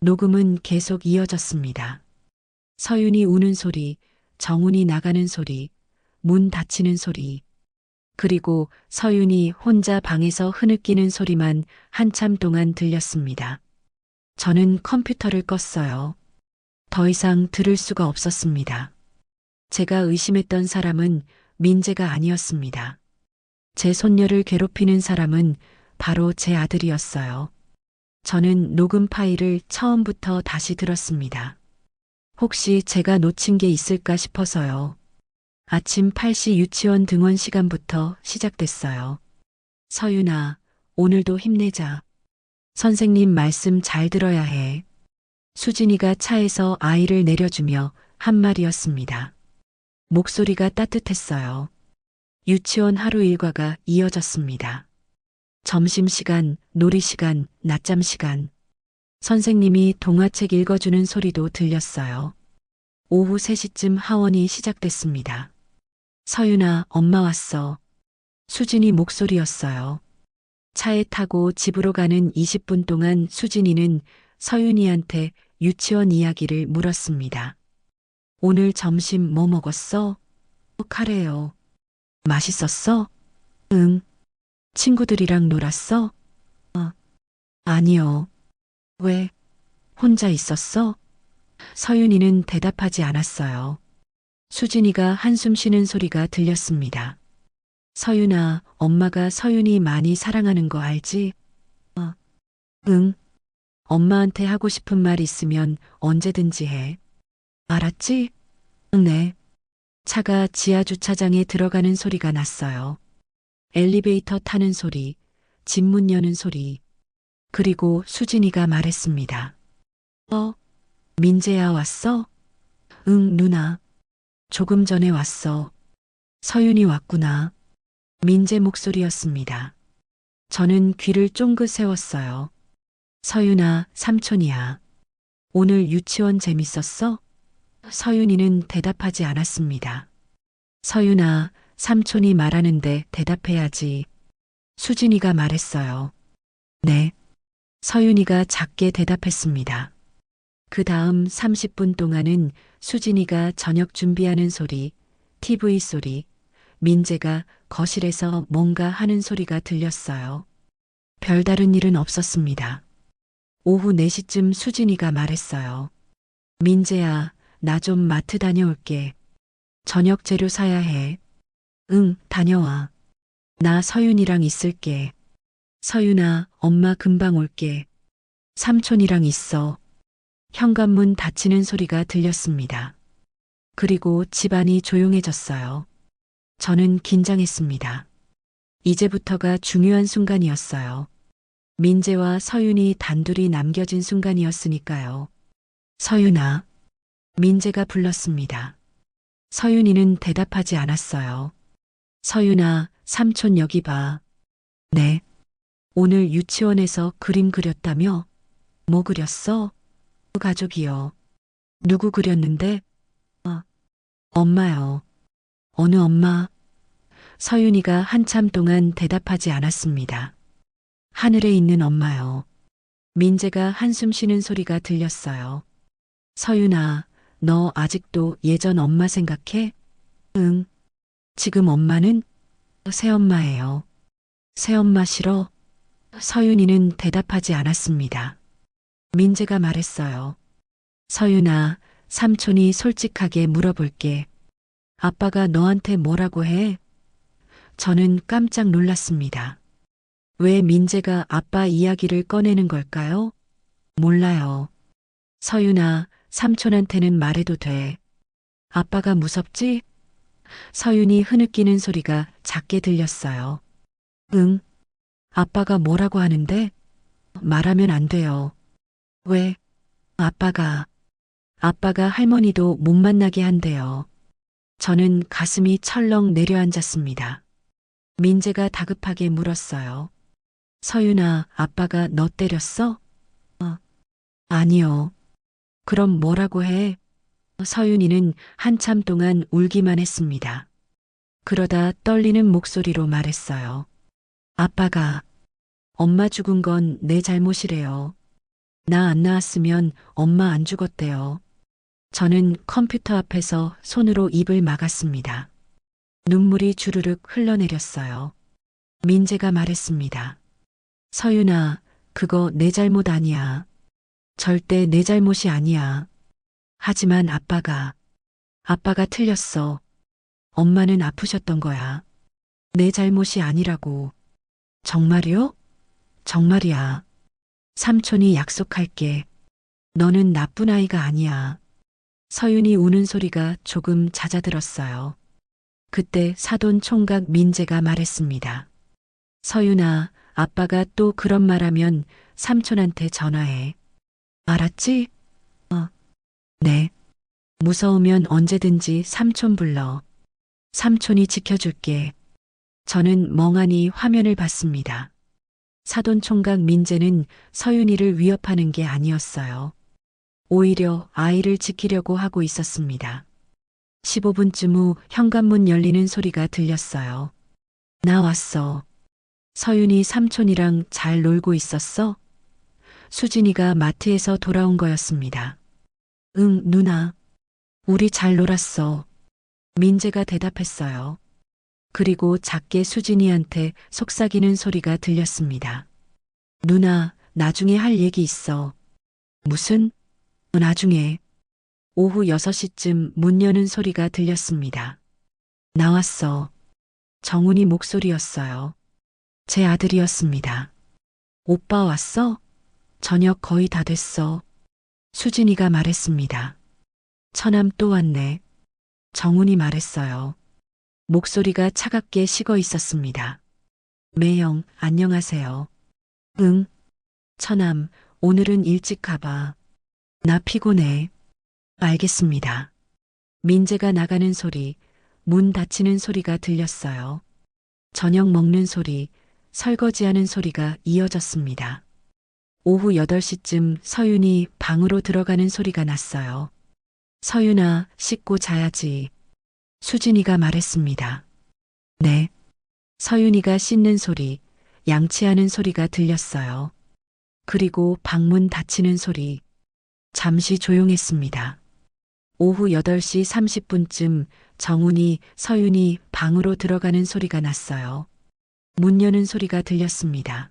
녹음은 계속 이어졌습니다. 서윤이 우는 소리, 정훈이 나가는 소리, 문 닫히는 소리, 그리고 서윤이 혼자 방에서 흐느끼는 소리만 한참 동안 들렸습니다. 저는 컴퓨터를 껐어요. 더 이상 들을 수가 없었습니다. 제가 의심했던 사람은 민재가 아니었습니다. 제 손녀를 괴롭히는 사람은 바로 제 아들이었어요. 저는 녹음 파일을 처음부터 다시 들었습니다. 혹시 제가 놓친 게 있을까 싶어서요. 아침 8시 유치원 등원 시간부터 시작됐어요. 서윤아, 오늘도 힘내자. 선생님 말씀 잘 들어야 해. 수진이가 차에서 아이를 내려주며 한 말이었습니다. 목소리가 따뜻했어요. 유치원 하루 일과가 이어졌습니다. 점심시간, 놀이시간, 낮잠시간. 선생님이 동화책 읽어주는 소리도 들렸어요. 오후 3시쯤 하원이 시작됐습니다. 서윤아, 엄마 왔어. 수진이 목소리였어요. 차에 타고 집으로 가는 20분 동안 수진이는 서윤이한테 유치원 이야기를 물었습니다. 오늘 점심 뭐 먹었어? 카레요. 맛있었어? 응. 친구들이랑 놀았어? 아니요. 왜? 혼자 있었어? 서윤이는 대답하지 않았어요. 수진이가 한숨 쉬는 소리가 들렸습니다. 서윤아, 엄마가 서윤이 많이 사랑하는 거 알지? 응. 엄마한테 하고 싶은 말 있으면 언제든지 해. 알았지? 네. 차가 지하 주차장에 들어가는 소리가 났어요. 엘리베이터 타는 소리, 집 문 여는 소리, 그리고 수진이가 말했습니다. 민재야 왔어? 응, 누나. 조금 전에 왔어. 서윤이 왔구나. 민재 목소리였습니다. 저는 귀를 쫑긋 세웠어요. 서윤아, 삼촌이야. 오늘 유치원 재밌었어? 서윤이는 대답하지 않았습니다. 서윤아, 삼촌이 말하는데 대답해야지. 수진이가 말했어요. 네. 서윤이가 작게 대답했습니다. 그 다음 30분 동안은 수진이가 저녁 준비하는 소리, TV 소리, 민재가 거실에서 뭔가 하는 소리가 들렸어요. 별다른 일은 없었습니다. 오후 4시쯤 수진이가 말했어요. 민재야, 나 좀 마트 다녀올게. 저녁 재료 사야 해. 응, 다녀와. 나 서윤이랑 있을게. 서윤아, 엄마 금방 올게. 삼촌이랑 있어. 현관문 닫히는 소리가 들렸습니다. 그리고 집안이 조용해졌어요. 저는 긴장했습니다. 이제부터가 중요한 순간이었어요. 민재와 서윤이 단둘이 남겨진 순간이었으니까요. 서윤아. 민재가 불렀습니다. 서윤이는 대답하지 않았어요. 서윤아, 삼촌 여기 봐. 네. 오늘 유치원에서 그림 그렸다며? 뭐 그렸어? 가족이요. 누구 그렸는데? 엄마요. 어느 엄마? 서윤이가 한참 동안 대답하지 않았습니다. 하늘에 있는 엄마요. 민재가 한숨 쉬는 소리가 들렸어요. 서윤아, 너 아직도 예전 엄마 생각해? 응. 지금 엄마는? 새엄마예요. 새엄마 싫어? 서윤이는 대답하지 않았습니다. 민재가 말했어요. 서윤아, 삼촌이 솔직하게 물어볼게. 아빠가 너한테 뭐라고 해? 저는 깜짝 놀랐습니다. 왜 민재가 아빠 이야기를 꺼내는 걸까요? 몰라요. 서윤아, 삼촌한테는 말해도 돼. 아빠가 무섭지? 서윤이 흐느끼는 소리가 작게 들렸어요. 응. 아빠가 뭐라고 하는데? 말하면 안 돼요. 왜? 아빠가 할머니도 못 만나게 한대요. 저는 가슴이 철렁 내려앉았습니다. 민재가 다급하게 물었어요. 서윤아, 아빠가 너 때렸어? 아니요. 그럼 뭐라고 해? 서윤이는 한참 동안 울기만 했습니다. 그러다 떨리는 목소리로 말했어요. 아빠가 엄마 죽은 건 내 잘못이래요. 나 안 나왔으면 엄마 안 죽었대요. 저는 컴퓨터 앞에서 손으로 입을 막았습니다. 눈물이 주르륵 흘러내렸어요. 민재가 말했습니다. 서윤아, 그거 내 잘못 아니야. 절대 내 잘못이 아니야. 하지만 아빠가 틀렸어. 엄마는 아프셨던 거야. 내 잘못이 아니라고. 정말이요? 정말이야. 삼촌이 약속할게. 너는 나쁜 아이가 아니야. 서윤이 우는 소리가 조금 잦아들었어요. 그때 사돈 총각 민재가 말했습니다. 서윤아, 아빠가 또 그런 말하면 삼촌한테 전화해. 알았지? 네. 무서우면 언제든지 삼촌 불러. 삼촌이 지켜줄게. 저는 멍하니 화면을 봤습니다. 사돈 총각 민재는 서윤이를 위협하는 게 아니었어요. 오히려 아이를 지키려고 하고 있었습니다. 15분쯤 후 현관문 열리는 소리가 들렸어요. 나 왔어. 서윤이 삼촌이랑 잘 놀고 있었어? 수진이가 마트에서 돌아온 거였습니다. 응, 누나. 우리 잘 놀았어. 민재가 대답했어요. 그리고 작게 수진이한테 속삭이는 소리가 들렸습니다. 누나, 나중에 할 얘기 있어. 무슨? 나중에. 오후 6시쯤 문 여는 소리가 들렸습니다. 나왔어. 정훈이 목소리였어요. 제 아들이었습니다. 오빠 왔어? 저녁 거의 다 됐어. 수진이가 말했습니다. 처남 또 왔네. 정훈이 말했어요. 목소리가 차갑게 식어 있었습니다. 매영, 안녕하세요. 응. 처남, 오늘은 일찍 가봐. 나 피곤해. 알겠습니다. 민재가 나가는 소리, 문 닫히는 소리가 들렸어요. 저녁 먹는 소리, 설거지하는 소리가 이어졌습니다. 오후 8시쯤 서윤이 방으로 들어가는 소리가 났어요. 서윤아, 씻고 자야지. 수진이가 말했습니다. 네. 서윤이가 씻는 소리, 양치하는 소리가 들렸어요. 그리고 방문 닫히는 소리. 잠시 조용했습니다. 오후 8시 30분쯤 정훈이, 서윤이 방으로 들어가는 소리가 났어요. 문 여는 소리가 들렸습니다.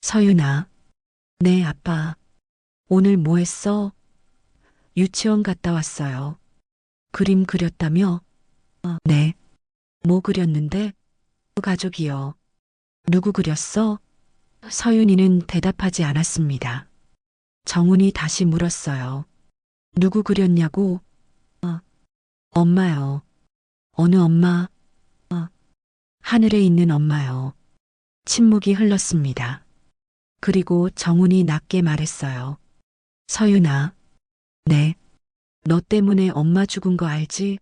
서윤아. 네, 아빠. 오늘 뭐 했어? 유치원 갔다 왔어요. 그림 그렸다며? 네. 뭐 그렸는데? 가족이요. 누구 그렸어? 서윤이는 대답하지 않았습니다. 정훈이 다시 물었어요. 누구 그렸냐고? 엄마요. 어느 엄마? 하늘에 있는 엄마요. 침묵이 흘렀습니다. 그리고 정훈이 낮게 말했어요. 서윤아. 네. 너 때문에 엄마 죽은 거 알지?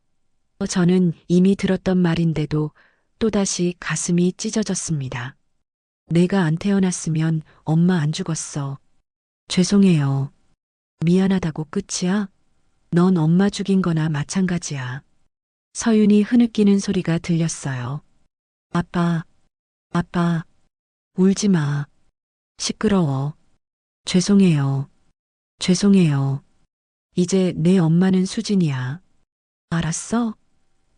저는 이미 들었던 말인데도 또다시 가슴이 찢어졌습니다. 내가 안 태어났으면 엄마 안 죽었어. 죄송해요. 미안하다고 끝이야? 넌 엄마 죽인 거나 마찬가지야. 서윤이 흐느끼는 소리가 들렸어요. 아빠, 아빠, 울지 마. 시끄러워. 죄송해요. 죄송해요. 이제 내 엄마는 수진이야. 알았어?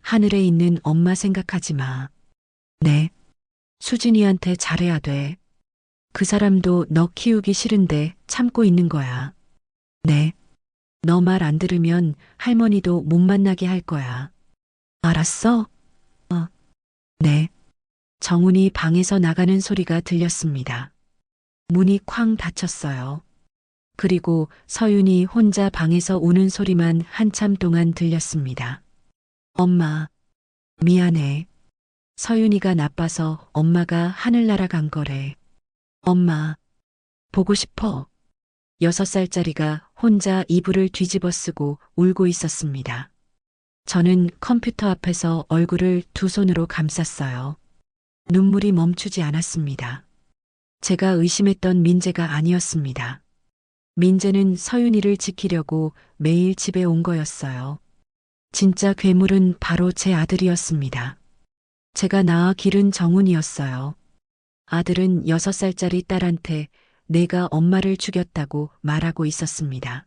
하늘에 있는 엄마 생각하지 마. 네. 수진이한테 잘해야 돼. 그 사람도 너 키우기 싫은데 참고 있는 거야. 네. 너 말 안 들으면 할머니도 못 만나게 할 거야. 알았어? 네. 정훈이 방에서 나가는 소리가 들렸습니다. 문이 쾅 닫혔어요. 그리고 서윤이 혼자 방에서 우는 소리만 한참 동안 들렸습니다. 엄마, 미안해. 서윤이가 나빠서 엄마가 하늘 날아간 거래. 엄마, 보고 싶어. 6살짜리가 혼자 이불을 뒤집어 쓰고 울고 있었습니다. 저는 컴퓨터 앞에서 얼굴을 두 손으로 감쌌어요. 눈물이 멈추지 않았습니다. 제가 의심했던 민재가 아니었습니다. 민재는 서윤이를 지키려고 매일 집에 온 거였어요. 진짜 괴물은 바로 제 아들이었습니다. 제가 낳아 기른 정훈이었어요. 아들은 6살짜리 딸한테 내가 엄마를 죽였다고 말하고 있었습니다.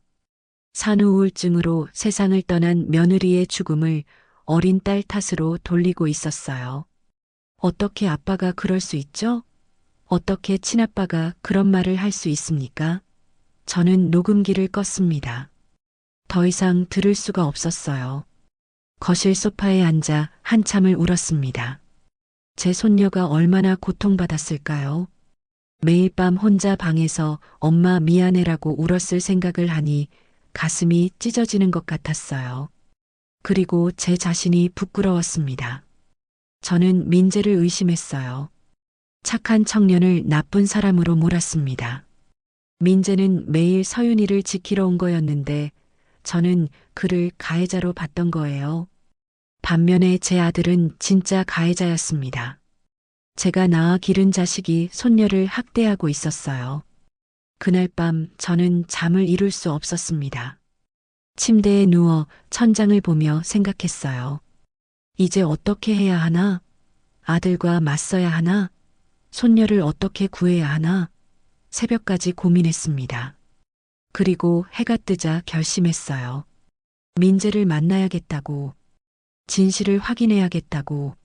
산후 우울증으로 세상을 떠난 며느리의 죽음을 어린 딸 탓으로 돌리고 있었어요. 어떻게 아빠가 그럴 수 있죠? 어떻게 친아빠가 그런 말을 할 수 있습니까? 저는 녹음기를 껐습니다. 더 이상 들을 수가 없었어요. 거실 소파에 앉아 한참을 울었습니다. 제 손녀가 얼마나 고통받았을까요? 매일 밤 혼자 방에서 엄마 미안해라고 울었을 생각을 하니 가슴이 찢어지는 것 같았어요. 그리고 제 자신이 부끄러웠습니다. 저는 민재를 의심했어요. 착한 청년을 나쁜 사람으로 몰았습니다. 민재는 매일 서윤이를 지키러 온 거였는데 저는 그를 가해자로 봤던 거예요. 반면에 제 아들은 진짜 가해자였습니다. 제가 낳아 기른 자식이 손녀를 학대하고 있었어요. 그날 밤 저는 잠을 이룰 수 없었습니다. 침대에 누워 천장을 보며 생각했어요. 이제 어떻게 해야 하나? 아들과 맞서야 하나? 손녀를 어떻게 구해야 하나? 새벽까지 고민했습니다. 그리고 해가 뜨자 결심했어요. 민재를 만나야겠다고, 진실을 확인해야겠다고,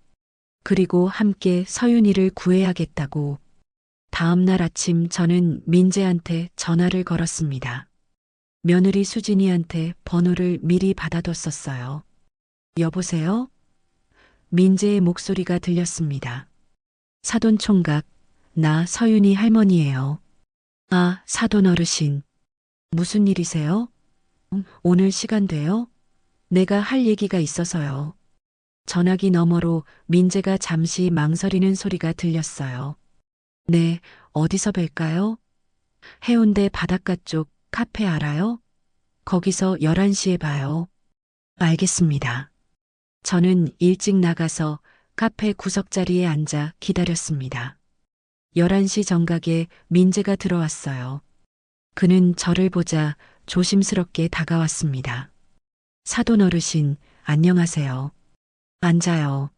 그리고 함께 서윤이를 구해야겠다고. 다음 날 아침 저는 민재한테 전화를 걸었습니다. 며느리 수진이한테 번호를 미리 받아뒀었어요. 여보세요? 민재의 목소리가 들렸습니다. 사돈 총각, 나 서윤이 할머니예요. 아, 사돈 어르신. 무슨 일이세요? 오늘 시간 돼요? 내가 할 얘기가 있어서요. 전화기 너머로 민재가 잠시 망설이는 소리가 들렸어요. 네, 어디서 뵐까요? 해운대 바닷가 쪽 카페 알아요? 거기서 11시에 봐요. 알겠습니다. 저는 일찍 나가서 카페 구석자리에 앉아 기다렸습니다. 11시 정각에 민재가 들어왔어요. 그는 저를 보자 조심스럽게 다가왔습니다. 사돈 어르신, 안녕하세요. 앉아요.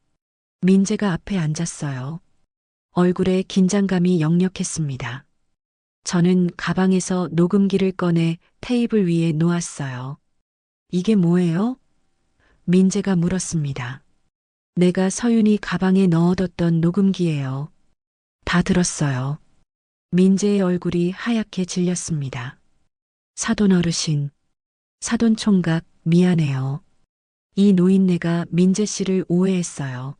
민재가 앞에 앉았어요. 얼굴에 긴장감이 역력했습니다. 저는 가방에서 녹음기를 꺼내 테이블 위에 놓았어요. 이게 뭐예요? 민재가 물었습니다. 내가 서윤이 가방에 넣어뒀던 녹음기예요. 다 들었어요. 민재의 얼굴이 하얗게 질렸습니다. 사돈 어르신, 사돈 총각, 미안해요. 이 노인네가 민재 씨를 오해했어요.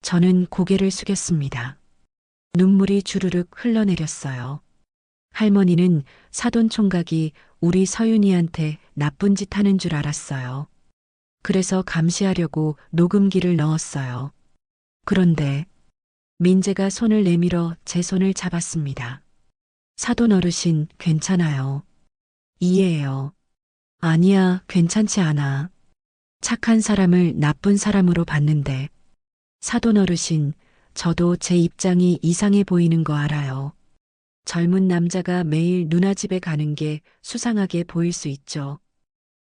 저는 고개를 숙였습니다. 눈물이 주르륵 흘러내렸어요. 할머니는 사돈 총각이 우리 서윤이한테 나쁜 짓 하는 줄 알았어요. 그래서 감시하려고 녹음기를 넣었어요. 그런데 민재가 손을 내밀어 제 손을 잡았습니다. 사돈 어르신, 괜찮아요. 이해해요. 아니야, 괜찮지 않아. 착한 사람을 나쁜 사람으로 봤는데. 사돈 어르신, 저도 제 입장이 이상해 보이는 거 알아요. 젊은 남자가 매일 누나 집에 가는 게 수상하게 보일 수 있죠.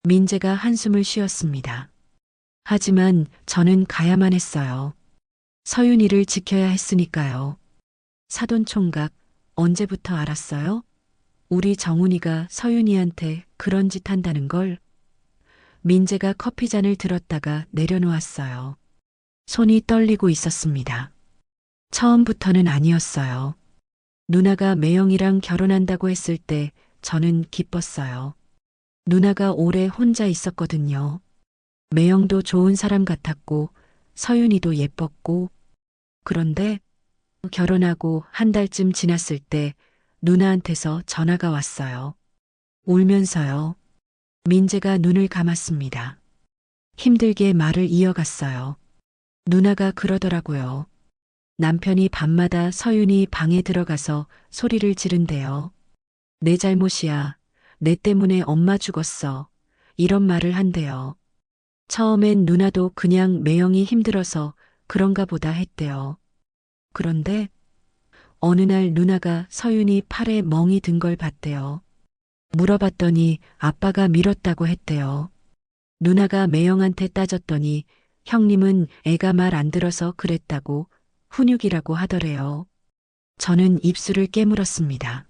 민재가 한숨을 쉬었습니다. 하지만 저는 가야만 했어요. 서윤이를 지켜야 했으니까요. 사돈 총각, 언제부터 알았어요? 우리 정훈이가 서윤이한테 그런 짓 한다는 걸. 민재가 커피잔을 들었다가 내려놓았어요. 손이 떨리고 있었습니다. 처음부터는 아니었어요. 누나가 매영이랑 결혼한다고 했을 때 저는 기뻤어요. 누나가 오래 혼자 있었거든요. 매영도 좋은 사람 같았고 서윤이도 예뻤고. 그런데 결혼하고 한 달쯤 지났을 때 누나한테서 전화가 왔어요. 울면서요. 민재가 눈을 감았습니다. 힘들게 말을 이어갔어요. 누나가 그러더라고요. 남편이 밤마다 서윤이 방에 들어가서 소리를 지른대요. 내 잘못이야. 내 때문에 엄마 죽었어. 이런 말을 한대요. 처음엔 누나도 그냥 매영이 힘들어서 그런가 보다 했대요. 그런데 어느 날 누나가 서윤이 팔에 멍이 든 걸 봤대요. 물어봤더니 아빠가 밀었다고 했대요. 누나가 매영한테 따졌더니 형님은 애가 말 안 들어서 그랬다고 훈육이라고 하더래요. 저는 입술을 깨물었습니다.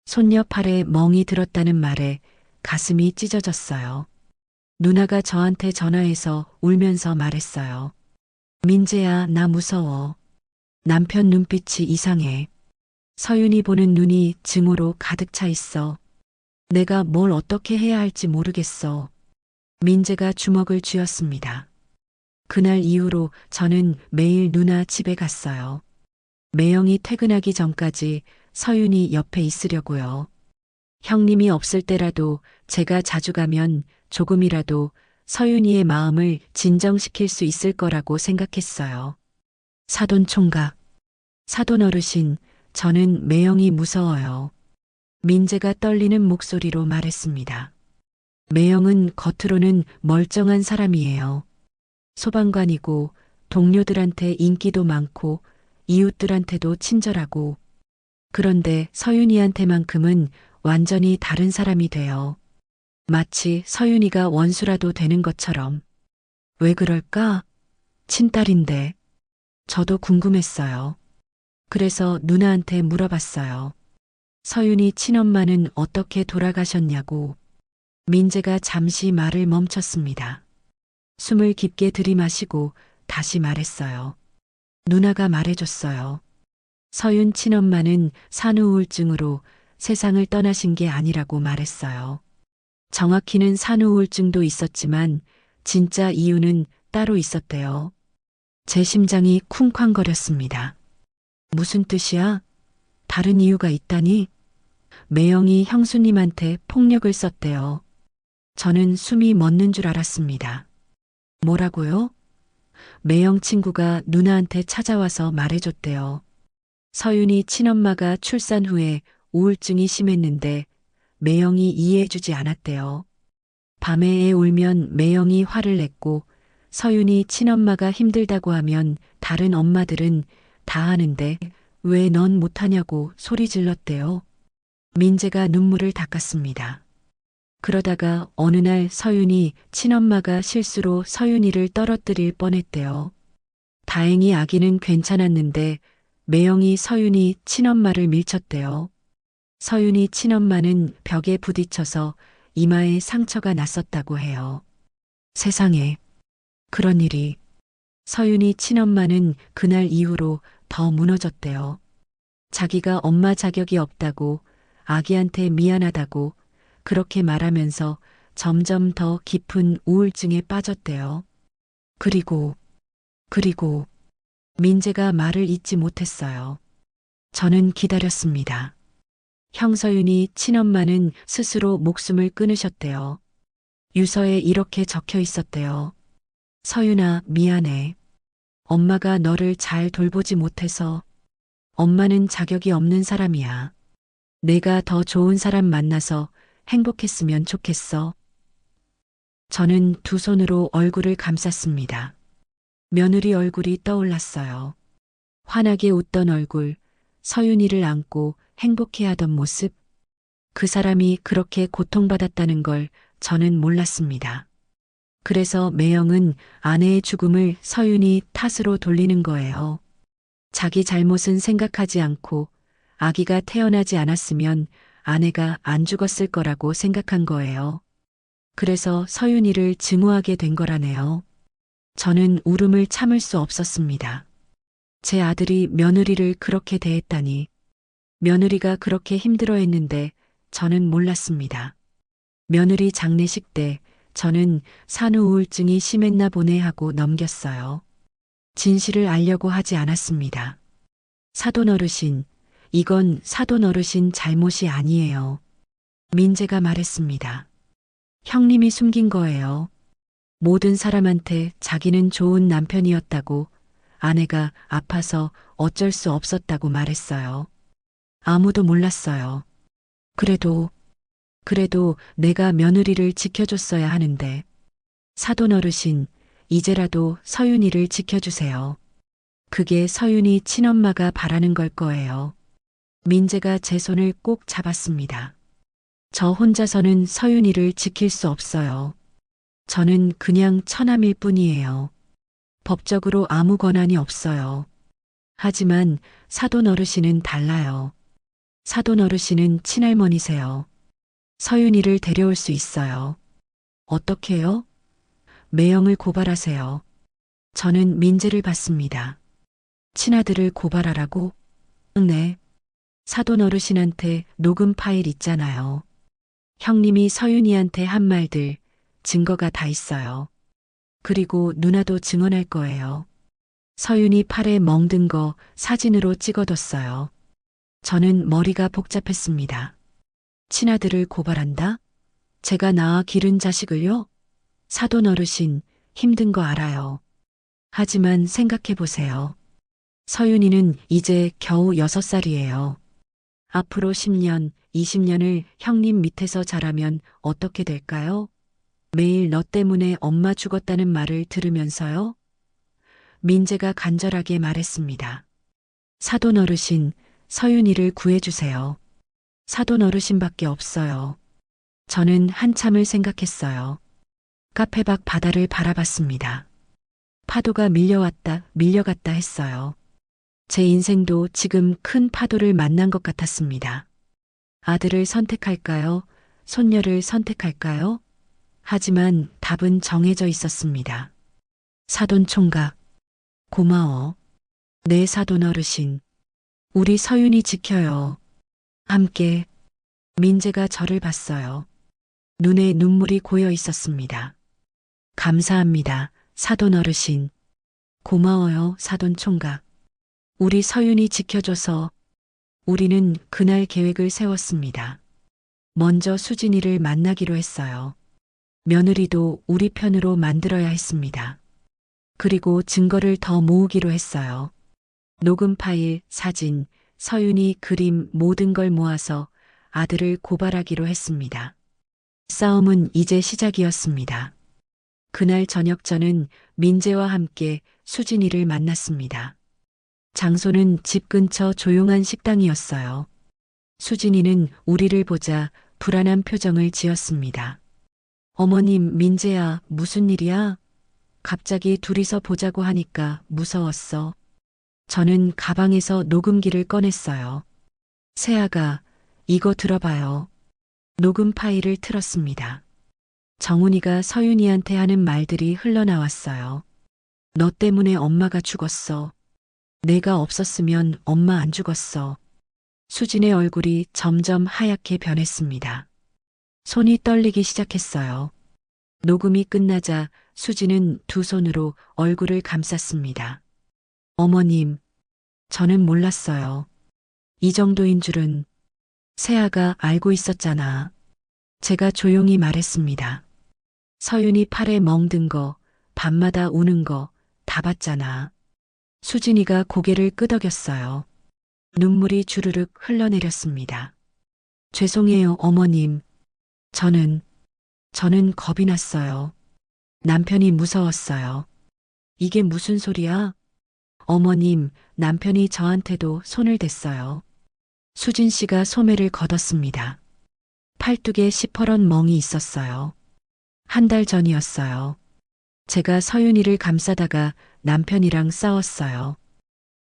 손녀 팔에 멍이 들었다는 말에 가슴이 찢어졌어요. 누나가 저한테 전화해서 울면서 말했어요. 민재야, 나 무서워. 남편 눈빛이 이상해. 서윤이 보는 눈이 증오로 가득 차 있어. 내가 뭘 어떻게 해야 할지 모르겠어. 민재가 주먹을 쥐었습니다. 그날 이후로 저는 매일 누나 집에 갔어요. 매영이 퇴근하기 전까지 서윤이 옆에 있으려고요. 형님이 없을 때라도 제가 자주 가면 조금이라도 서윤이의 마음을 진정시킬 수 있을 거라고 생각했어요. 사돈 총각, 사돈 어르신, 저는 매영이 무서워요. 민재가 떨리는 목소리로 말했습니다. 매영은 겉으로는 멀쩡한 사람이에요. 소방관이고 동료들한테 인기도 많고 이웃들한테도 친절하고. 그런데 서윤이한테만큼은 완전히 다른 사람이 돼요. 마치 서윤이가 원수라도 되는 것처럼. 왜 그럴까? 친딸인데. 저도 궁금했어요. 그래서 누나한테 물어봤어요. 서윤이 친엄마는 어떻게 돌아가셨냐고. 민재가 잠시 말을 멈췄습니다. 숨을 깊게 들이마시고 다시 말했어요. 누나가 말해줬어요. 서윤 친엄마는 산후우울증으로 세상을 떠나신 게 아니라고 말했어요. 정확히는 산후우울증도 있었지만 진짜 이유는 따로 있었대요. 제 심장이 쿵쾅거렸습니다. 무슨 뜻이야? 다른 이유가 있다니? 매영이 형수님한테 폭력을 썼대요. 저는 숨이 멎는 줄 알았습니다. 뭐라고요? 매영 친구가 누나한테 찾아와서 말해줬대요. 서윤이 친엄마가 출산 후에 우울증이 심했는데 매영이 이해해주지 않았대요. 밤에 애 울면 매영이 화를 냈고 서윤이 친엄마가 힘들다고 하면 다른 엄마들은 다 하는데 왜 넌 못하냐고 소리 질렀대요. 민재가 눈물을 닦았습니다. 그러다가 어느 날 서윤이 친엄마가 실수로 서윤이를 떨어뜨릴 뻔했대요. 다행히 아기는 괜찮았는데 매영이 서윤이 친엄마를 밀쳤대요. 서윤이 친엄마는 벽에 부딪혀서 이마에 상처가 났었다고 해요. 세상에, 그런 일이. 서윤이 친엄마는 그날 이후로 더 무너졌대요. 자기가 엄마 자격이 없다고, 아기한테 미안하다고, 그렇게 말하면서 점점 더 깊은 우울증에 빠졌대요. 그리고 민재가 말을 잇지 못했어요. 저는 기다렸습니다. 형서윤이 친엄마는 스스로 목숨을 끊으셨대요. 유서에 이렇게 적혀 있었대요. 서윤아, 미안해. 엄마가 너를 잘 돌보지 못해서. 엄마는 자격이 없는 사람이야. 내가 더 좋은 사람 만나서 행복했으면 좋겠어. 저는 두 손으로 얼굴을 감쌌습니다. 며느리 얼굴이 떠올랐어요. 환하게 웃던 얼굴, 서윤이를 안고 행복해하던 모습. 그 사람이 그렇게 고통받았다는 걸 저는 몰랐습니다. 그래서 매영은 아내의 죽음을 서윤이 탓으로 돌리는 거예요. 자기 잘못은 생각하지 않고 아기가 태어나지 않았으면 아내가 안 죽었을 거라고 생각한 거예요. 그래서 서윤이를 증오하게 된 거라네요. 저는 울음을 참을 수 없었습니다. 제 아들이 며느리를 그렇게 대했다니. 며느리가 그렇게 힘들어했는데 저는 몰랐습니다. 며느리 장례식 때 저는 산후 우울증이 심했나 보네 하고 넘겼어요. 진실을 알려고 하지 않았습니다. 사돈 어르신, 이건 사돈 어르신 잘못이 아니에요. 민재가 말했습니다. 형님이 숨긴 거예요. 모든 사람한테 자기는 좋은 남편이었다고, 아내가 아파서 어쩔 수 없었다고 말했어요. 아무도 몰랐어요. 그래도 내가 며느리를 지켜줬어야 하는데. 사돈 어르신, 이제라도 서윤이를 지켜주세요. 그게 서윤이 친엄마가 바라는 걸 거예요. 민재가 제 손을 꼭 잡았습니다. 저 혼자서는 서윤이를 지킬 수 없어요. 저는 그냥 처남일 뿐이에요. 법적으로 아무 권한이 없어요. 하지만 사돈 어르신은 달라요. 사돈 어르신은 친할머니세요. 서윤이를 데려올 수 있어요. 어떻게요? 매영을 고발하세요. 저는 민재를 받습니다. 친아들을 고발하라고? 네. 사돈 어르신한테 녹음 파일 있잖아요. 형님이 서윤이한테 한 말들, 증거가 다 있어요. 그리고 누나도 증언할 거예요. 서윤이 팔에 멍든 거 사진으로 찍어뒀어요. 저는 머리가 복잡했습니다. 친아들을 고발한다? 제가 낳아 기른 자식을요? 사돈 어르신, 힘든 거 알아요. 하지만 생각해보세요. 서윤이는 이제 겨우 6살이에요. 앞으로 10년, 20년을 형님 밑에서 자라면 어떻게 될까요? 매일 너 때문에 엄마 죽었다는 말을 들으면서요? 민재가 간절하게 말했습니다. 사돈 어르신, 서윤이를 구해주세요. 사돈 어르신밖에 없어요. 저는 한참을 생각했어요. 카페 밖 바다를 바라봤습니다. 파도가 밀려왔다, 밀려갔다 했어요. 제 인생도 지금 큰 파도를 만난 것 같았습니다. 아들을 선택할까요? 손녀를 선택할까요? 하지만 답은 정해져 있었습니다. 사돈 총각, 고마워. 네, 사돈 어르신. 우리 서윤이 지켜요. 함께. 민재가 저를 봤어요. 눈에 눈물이 고여 있었습니다. 감사합니다, 사돈 어르신. 고마워요, 사돈 총각. 우리 서윤이 지켜줘서. 우리는 그날 계획을 세웠습니다. 먼저 수진이를 만나기로 했어요. 며느리도 우리 편으로 만들어야 했습니다. 그리고 증거를 더 모으기로 했어요. 녹음 파일, 사진, 서윤이 그림 모든 걸 모아서 아들을 고발하기로 했습니다. 싸움은 이제 시작이었습니다. 그날 저녁 저는 민재와 함께 수진이를 만났습니다. 장소는 집 근처 조용한 식당이었어요. 수진이는 우리를 보자 불안한 표정을 지었습니다. 어머님, 민재야, 무슨 일이야? 갑자기 둘이서 보자고 하니까 무서웠어. 저는 가방에서 녹음기를 꺼냈어요. 세아가, 이거 들어봐요. 녹음 파일을 틀었습니다. 정훈이가 서윤이한테 하는 말들이 흘러나왔어요. 너 때문에 엄마가 죽었어. 내가 없었으면 엄마 안 죽었어. 수진의 얼굴이 점점 하얗게 변했습니다. 손이 떨리기 시작했어요. 녹음이 끝나자 수진은 두 손으로 얼굴을 감쌌습니다. 어머님, 저는 몰랐어요. 이 정도인 줄은. 세아가 알고 있었잖아. 제가 조용히 말했습니다. 서윤이 팔에 멍든 거, 밤마다 우는 거 다 봤잖아. 수진이가 고개를 끄덕였어요. 눈물이 주르륵 흘러내렸습니다. 죄송해요, 어머님. 저는 겁이 났어요. 남편이 무서웠어요. 이게 무슨 소리야? 어머님, 남편이 저한테도 손을 댔어요. 수진 씨가 소매를 걷었습니다. 팔뚝에 시퍼런 멍이 있었어요. 한 달 전이었어요. 제가 서윤이를 감싸다가 남편이랑 싸웠어요.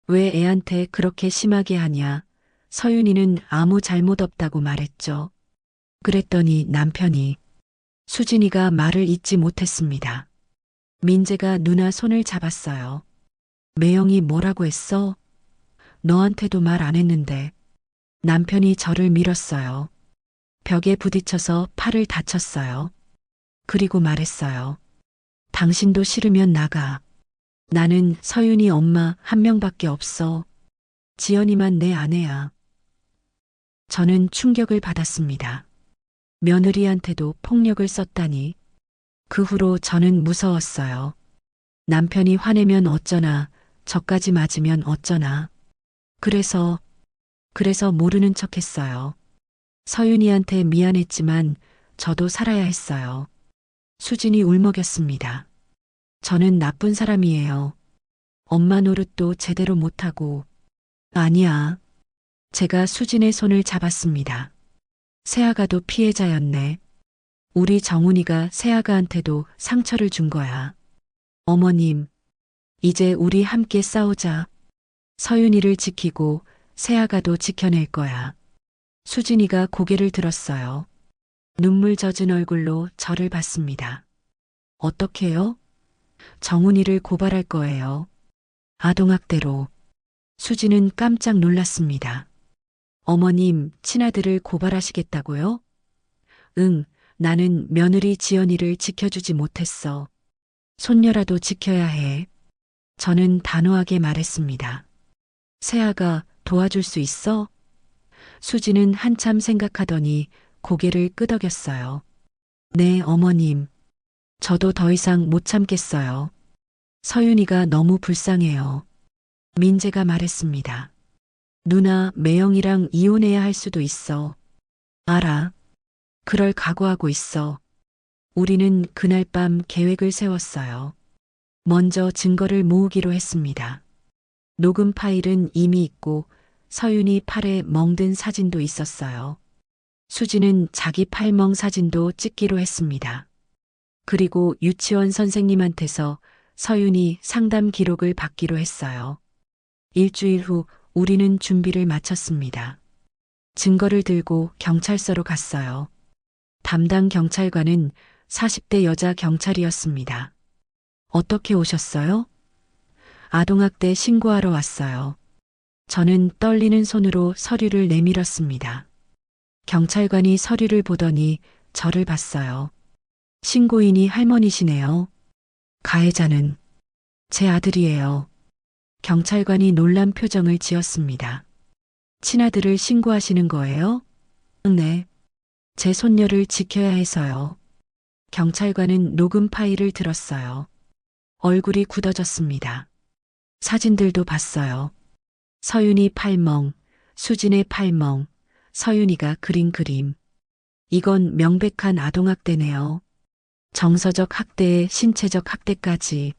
왜 애한테 그렇게 심하게 하냐? 서윤이는 아무 잘못 없다고 말했죠. 그랬더니 남편이, 수진이가 말을 잇지 못했습니다. 민재가 누나 손을 잡았어요. 매영이 뭐라고 했어? 너한테도 말 안 했는데. 남편이 저를 밀었어요. 벽에 부딪혀서 팔을 다쳤어요. 그리고 말했어요. 당신도 싫으면 나가. 나는 서윤이 엄마 한 명밖에 없어. 지연이만 내 아내야. 저는 충격을 받았습니다. 며느리한테도 폭력을 썼다니. 그 후로 저는 무서웠어요. 남편이 화내면 어쩌나, 저까지 맞으면 어쩌나. 그래서 모르는 척 했어요. 서윤이한테 미안했지만 저도 살아야 했어요. 수진이 울먹였습니다. 저는 나쁜 사람이에요. 엄마 노릇도 제대로 못하고. 아니야. 제가 수진의 손을 잡았습니다. 세아가도 피해자였네. 우리 정훈이가 세아가한테도 상처를 준 거야. 어머님, 이제 우리 함께 싸우자. 서윤이를 지키고 세아가도 지켜낼 거야. 수진이가 고개를 들었어요. 눈물 젖은 얼굴로 저를 봤습니다. 어떻게요? 정훈이를 고발할 거예요. 아동학대로. 수진은 깜짝 놀랐습니다. 어머님, 친아들을 고발하시겠다고요? 응, 나는 며느리 지연이를 지켜주지 못했어. 손녀라도 지켜야 해. 저는 단호하게 말했습니다. 세아가 도와줄 수 있어? 수진은 한참 생각하더니 고개를 끄덕였어요. 네, 어머님. 저도 더 이상 못 참겠어요. 서윤이가 너무 불쌍해요. 민재가 말했습니다. 누나, 매영이랑 이혼해야 할 수도 있어. 알아. 그럴 각오하고 있어. 우리는 그날 밤 계획을 세웠어요. 먼저 증거를 모으기로 했습니다. 녹음 파일은 이미 있고 서윤이 팔에 멍든 사진도 있었어요. 수지는 자기 팔멍 사진도 찍기로 했습니다. 그리고 유치원 선생님한테서 서윤이 상담 기록을 받기로 했어요. 일주일 후 우리는 준비를 마쳤습니다. 증거를 들고 경찰서로 갔어요. 담당 경찰관은 40대 여자 경찰이었습니다. 어떻게 오셨어요? 아동학대 신고하러 왔어요. 저는 떨리는 손으로 서류를 내밀었습니다. 경찰관이 서류를 보더니 저를 봤어요. 신고인이 할머니시네요. 가해자는 제 아들이에요. 경찰관이 놀란 표정을 지었습니다. 친아들을 신고하시는 거예요? 네. 제 손녀를 지켜야 해서요. 경찰관은 녹음 파일을 들었어요. 얼굴이 굳어졌습니다. 사진들도 봤어요. 서윤이 팔멍, 수진의 팔멍, 서윤이가 그린 그림. 이건 명백한 아동학대네요. 정서적 학대에 신체적 학대까지.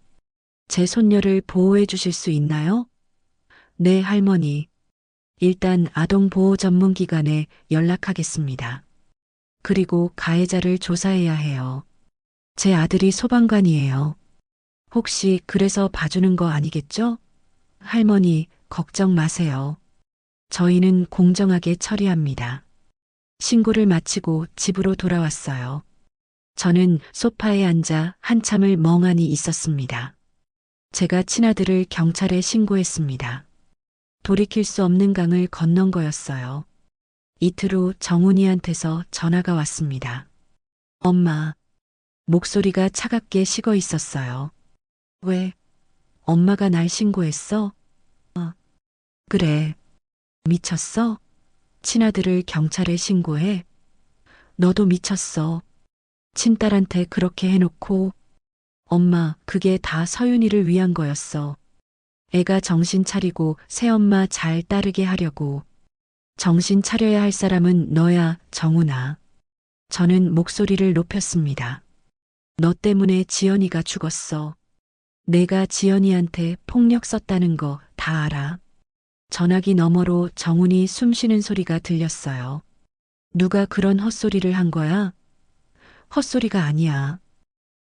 제 손녀를 보호해 주실 수 있나요? 네, 할머니. 일단 아동보호 전문기관에 연락하겠습니다. 그리고 가해자를 조사해야 해요. 제 아들이 소방관이에요. 혹시 그래서 봐주는 거 아니겠죠? 할머니, 걱정 마세요. 저희는 공정하게 처리합니다. 신고를 마치고 집으로 돌아왔어요. 저는 소파에 앉아 한참을 멍하니 있었습니다. 제가 친아들을 경찰에 신고했습니다. 돌이킬 수 없는 강을 건넌 거였어요. 이틀 후 정훈이한테서 전화가 왔습니다. 엄마, 목소리가 차갑게 식어 있었어요. 왜? 엄마가 날 신고했어? 그래. 미쳤어? 친아들을 경찰에 신고해? 너도 미쳤어. 친딸한테 그렇게 해놓고. 엄마, 그게 다 서윤이를 위한 거였어. 애가 정신 차리고 새엄마 잘 따르게 하려고. 정신 차려야 할 사람은 너야, 정훈아. 저는 목소리를 높였습니다. 너 때문에 지연이가 죽었어. 내가 지연이한테 폭력 썼다는 거 다 알아. 전화기 너머로 정훈이 숨쉬는 소리가 들렸어요. 누가 그런 헛소리를 한 거야? 헛소리가 아니야.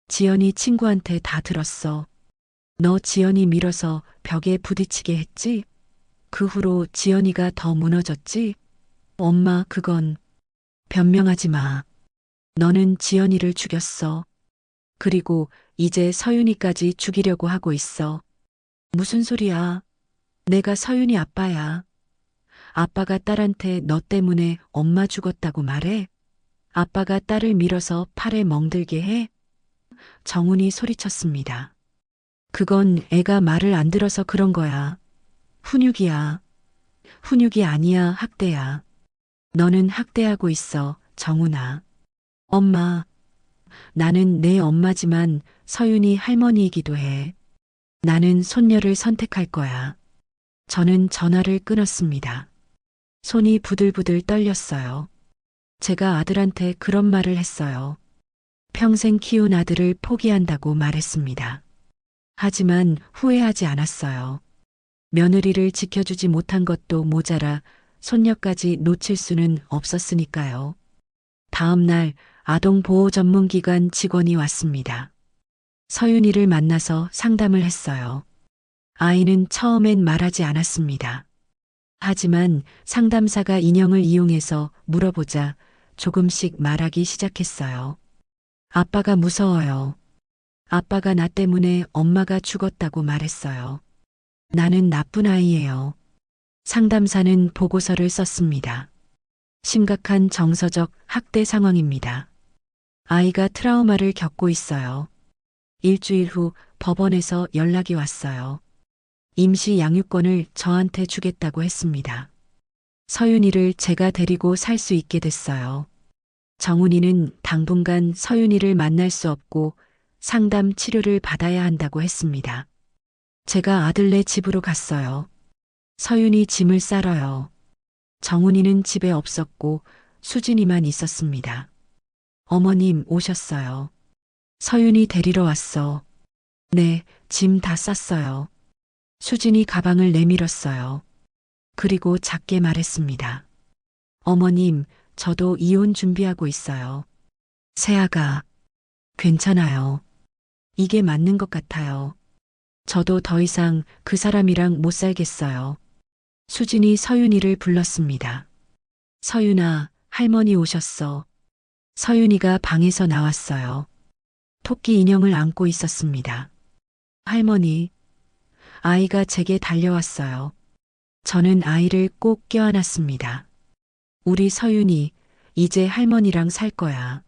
지연이 친구한테 다 들었어. 너 지연이 밀어서 벽에 부딪히게 했지? 그 후로 지연이가 더 무너졌지? 엄마, 그건 변명하지 마. 너는 지연이를 죽였어. 그리고 이제 서윤이까지 죽이려고 하고 있어. 무슨 소리야? 내가 서윤이 아빠야. 아빠가 딸한테 너 때문에 엄마 죽었다고 말해? 아빠가 딸을 밀어서 팔에 멍들게 해? 정훈이 소리쳤습니다. 그건 애가 말을 안 들어서 그런 거야. 훈육이야. 훈육이 아니야, 학대야. 너는 학대하고 있어, 정훈아. 엄마, 나는 내 엄마지만 서윤이 할머니이기도 해. 나는 손녀를 선택할 거야. 저는 전화를 끊었습니다. 손이 부들부들 떨렸어요. 제가 아들한테 그런 말을 했어요. 평생 키운 아들을 포기한다고 말했습니다. 하지만 후회하지 않았어요. 며느리를 지켜주지 못한 것도 모자라 손녀까지 놓칠 수는 없었으니까요. 다음 날 아동보호 전문기관 직원이 왔습니다. 서윤이를 만나서 상담을 했어요. 아이는 처음엔 말하지 않았습니다. 하지만 상담사가 인형을 이용해서 물어보자 조금씩 말하기 시작했어요. 아빠가 무서워요. 아빠가 나 때문에 엄마가 죽었다고 말했어요. 나는 나쁜 아이예요. 상담사는 보고서를 썼습니다. 심각한 정서적 학대 상황입니다. 아이가 트라우마를 겪고 있어요. 일주일 후 법원에서 연락이 왔어요. 임시 양육권을 저한테 주겠다고 했습니다. 서윤이를 제가 데리고 살 수 있게 됐어요. 정훈이는 당분간 서윤이를 만날 수 없고 상담 치료를 받아야 한다고 했습니다. 제가 아들네 집으로 갔어요. 서윤이 짐을 싸러요. 정훈이는 집에 없었고 수진이만 있었습니다. 어머님 오셨어요. 서윤이 데리러 왔어. 네, 짐 다 쌌어요. 수진이 가방을 내밀었어요. 그리고 작게 말했습니다. 어머님, 저도 이혼 준비하고 있어요. 세아가, 괜찮아요. 이게 맞는 것 같아요. 저도 더 이상 그 사람이랑 못 살겠어요. 수진이 서윤이를 불렀습니다. 서윤아, 할머니 오셨어. 서윤이가 방에서 나왔어요. 토끼 인형을 안고 있었습니다. 할머니, 아이가 제게 달려왔어요. 저는 아이를 꼭 껴안았습니다. 우리 서윤이 이제 할머니랑 살 거야.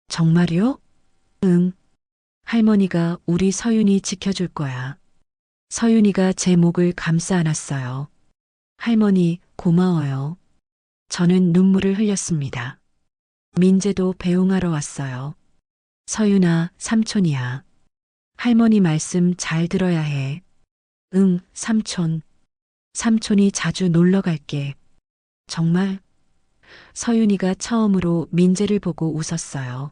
정말요? 응. 할머니가 우리 서윤이 지켜줄 거야. 서윤이가 제 목을 감싸 안았어요. 할머니, 고마워요. 저는 눈물을 흘렸습니다. 민재도 배웅하러 왔어요. 서윤아, 삼촌이야. 할머니 말씀 잘 들어야 해. 응, 삼촌. 삼촌이 자주 놀러 갈게. 정말? 서윤이가 처음으로 민재를 보고 웃었어요.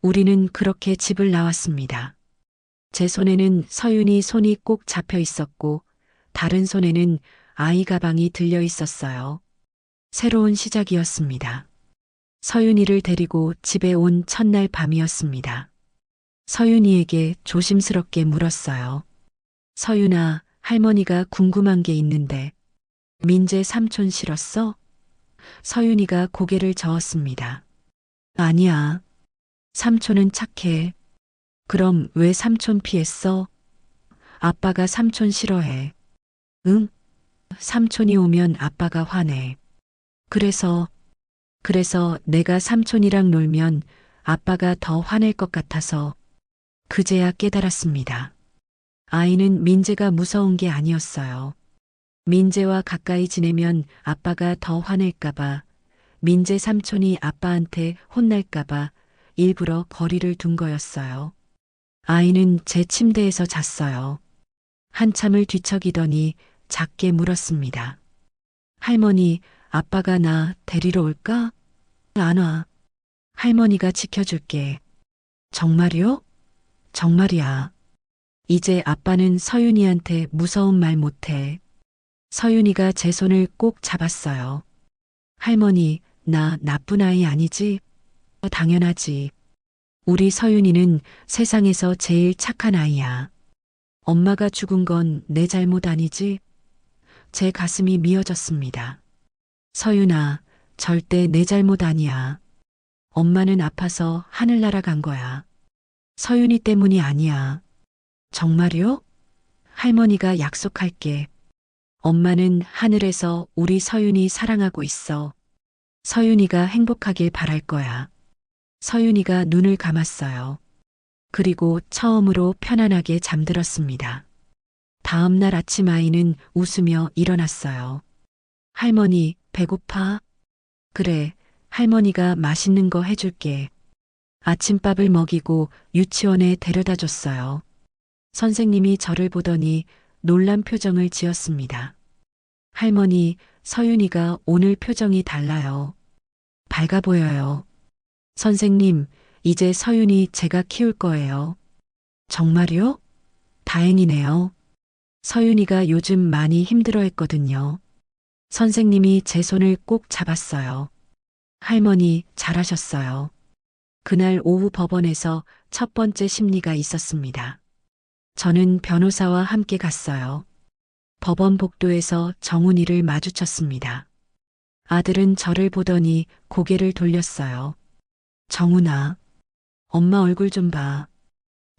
우리는 그렇게 집을 나왔습니다. 제 손에는 서윤이 손이 꼭 잡혀 있었고, 다른 손에는 아이 가방이 들려 있었어요. 새로운 시작이었습니다. 서윤이를 데리고 집에 온 첫날 밤이었습니다. 서윤이에게 조심스럽게 물었어요. 서윤아, 할머니가 궁금한 게 있는데, 민재 삼촌 싫었어? 서윤이가 고개를 저었습니다. 아니야. 삼촌은 착해. 그럼 왜 삼촌 피했어? 아빠가 삼촌 싫어해. 응? 삼촌이 오면 아빠가 화내. 그래서 내가 삼촌이랑 놀면 아빠가 더 화낼 것 같아서 그제야 깨달았습니다. 아이는 민재가 무서운 게 아니었어요. 민재와 가까이 지내면 아빠가 더 화낼까봐, 민재 삼촌이 아빠한테 혼날까봐 일부러 거리를 둔 거였어요. 아이는 제 침대에서 잤어요. 한참을 뒤척이더니 작게 물었습니다. 할머니, 아빠가 나 데리러 올까? 안 와. 할머니가 지켜줄게. 정말이요? 정말이야. 이제 아빠는 서윤이한테 무서운 말 못해. 서윤이가 제 손을 꼭 잡았어요. 할머니, 나 나쁜 아이 아니지? 당연하지. 우리 서윤이는 세상에서 제일 착한 아이야. 엄마가 죽은 건 내 잘못 아니지? 제 가슴이 미어졌습니다. 서윤아, 절대 내 잘못 아니야. 엄마는 아파서 하늘 날아간 거야. 서윤이 때문이 아니야. 정말이요? 할머니가 약속할게. 엄마는 하늘에서 우리 서윤이 사랑하고 있어. 서윤이가 행복하길 바랄 거야. 서윤이가 눈을 감았어요. 그리고 처음으로 편안하게 잠들었습니다. 다음 날 아침 아이는 웃으며 일어났어요. 할머니, 배고파? 그래, 할머니가 맛있는 거 해줄게. 아침밥을 먹이고 유치원에 데려다 줬어요. 선생님이 저를 보더니 놀란 표정을 지었습니다. 할머니, 서윤이가 오늘 표정이 달라요. 밝아 보여요. 선생님, 이제 서윤이 제가 키울 거예요. 정말요? 다행이네요. 서윤이가 요즘 많이 힘들어했거든요. 선생님이 제 손을 꼭 잡았어요. 할머니, 잘하셨어요. 그날 오후 법원에서 첫 번째 심리가 있었습니다. 저는 변호사와 함께 갔어요. 법원 복도에서 정훈이를 마주쳤습니다. 아들은 저를 보더니 고개를 돌렸어요. 정훈아, 엄마 얼굴 좀 봐.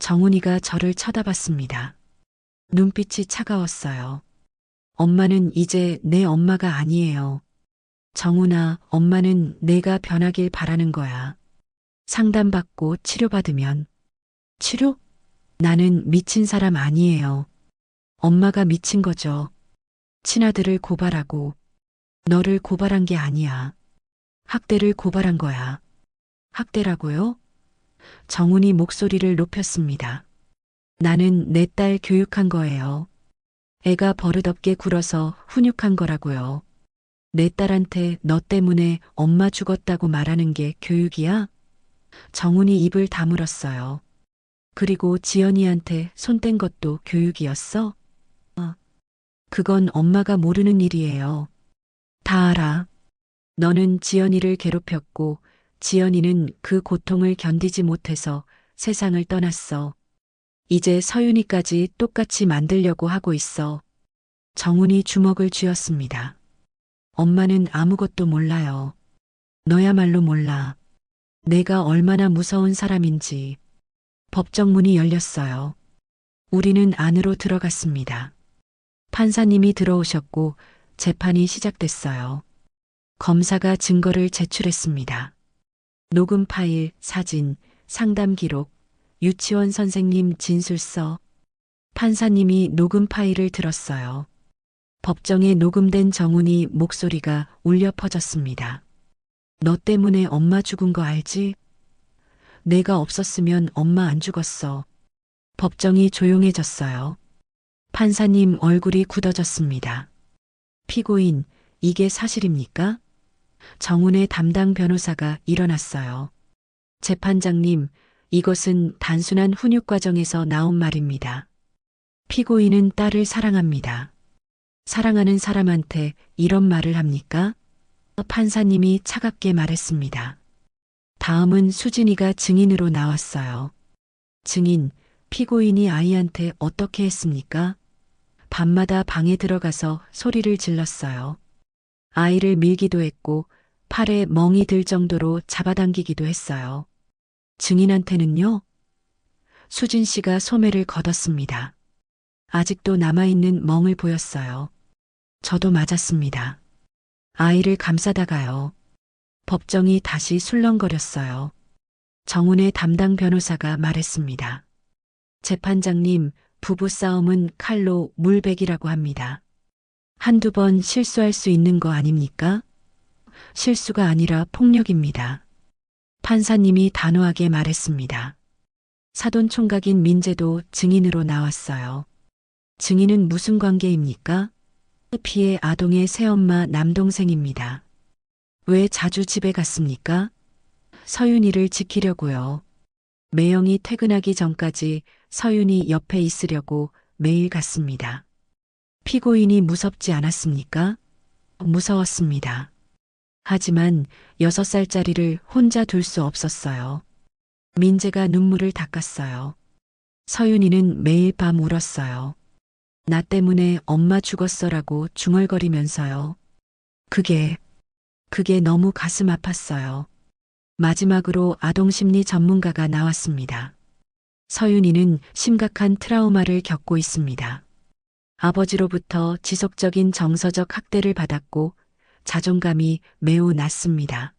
정훈이가 저를 쳐다봤습니다. 눈빛이 차가웠어요. 엄마는 이제 내 엄마가 아니에요. 정훈아, 엄마는 내가 변하길 바라는 거야. 상담받고 치료받으면. 치료? 나는 미친 사람 아니에요. 엄마가 미친 거죠. 친아들을 고발하고 너를 고발한 게 아니야. 학대를 고발한 거야. 학대라고요? 정훈이 목소리를 높였습니다. 나는 내 딸 교육한 거예요. 애가 버릇없게 굴어서 훈육한 거라고요. 내 딸한테 너 때문에 엄마 죽었다고 말하는 게 교육이야? 정훈이 입을 다물었어요. 그리고 지연이한테 손 뗀 것도 교육이었어? 그건 엄마가 모르는 일이에요. 다 알아. 너는 지연이를 괴롭혔고 지연이는 그 고통을 견디지 못해서 세상을 떠났어. 이제 서윤이까지 똑같이 만들려고 하고 있어. 정훈이 주먹을 쥐었습니다. 엄마는 아무것도 몰라요. 너야말로 몰라. 내가 얼마나 무서운 사람인지. 법정문이 열렸어요. 우리는 안으로 들어갔습니다. 판사님이 들어오셨고 재판이 시작됐어요. 검사가 증거를 제출했습니다. 녹음 파일, 사진, 상담 기록, 유치원 선생님 진술서. 판사님이 녹음 파일을 들었어요. 법정에 녹음된 정훈이 목소리가 울려 퍼졌습니다. 너 때문에 엄마 죽은 거 알지? 내가 없었으면 엄마 안 죽었어. 법정이 조용해졌어요. 판사님 얼굴이 굳어졌습니다. 피고인, 이게 사실입니까? 정훈의 담당 변호사가 일어났어요. 재판장님, 이것은 단순한 훈육 과정에서 나온 말입니다. 피고인은 딸을 사랑합니다. 사랑하는 사람한테 이런 말을 합니까? 판사님이 차갑게 말했습니다. 다음은 수진이가 증인으로 나왔어요. 증인, 피고인이 아이한테 어떻게 했습니까? 밤마다 방에 들어가서 소리를 질렀어요. 아이를 밀기도 했고 팔에 멍이 들 정도로 잡아당기기도 했어요. 증인한테는요? 수진 씨가 소매를 걷었습니다. 아직도 남아있는 멍을 보였어요. 저도 맞았습니다. 아이를 감싸다가요. 법정이 다시 술렁거렸어요. 정훈의 담당 변호사가 말했습니다. 재판장님, 부부싸움은 칼로 물베기라고 합니다. 한두 번 실수할 수 있는 거 아닙니까? 실수가 아니라 폭력입니다. 판사님이 단호하게 말했습니다. 사돈 총각인 민재도 증인으로 나왔어요. 증인은 무슨 관계입니까? 피해 아동의 새엄마 남동생입니다. 왜 자주 집에 갔습니까? 서윤이를 지키려고요. 매형이 퇴근하기 전까지 서윤이 옆에 있으려고 매일 갔습니다. 피고인이 무섭지 않았습니까? 무서웠습니다. 하지만 6살짜리를 혼자 둘 수 없었어요. 민재가 눈물을 닦았어요. 서윤이는 매일 밤 울었어요. 나 때문에 엄마 죽었어라고 중얼거리면서요. 그게 너무 가슴 아팠어요. 마지막으로 아동심리 전문가가 나왔습니다. 서윤이는 심각한 트라우마를 겪고 있습니다. 아버지로부터 지속적인 정서적 학대를 받았고 자존감이 매우 낮습니다.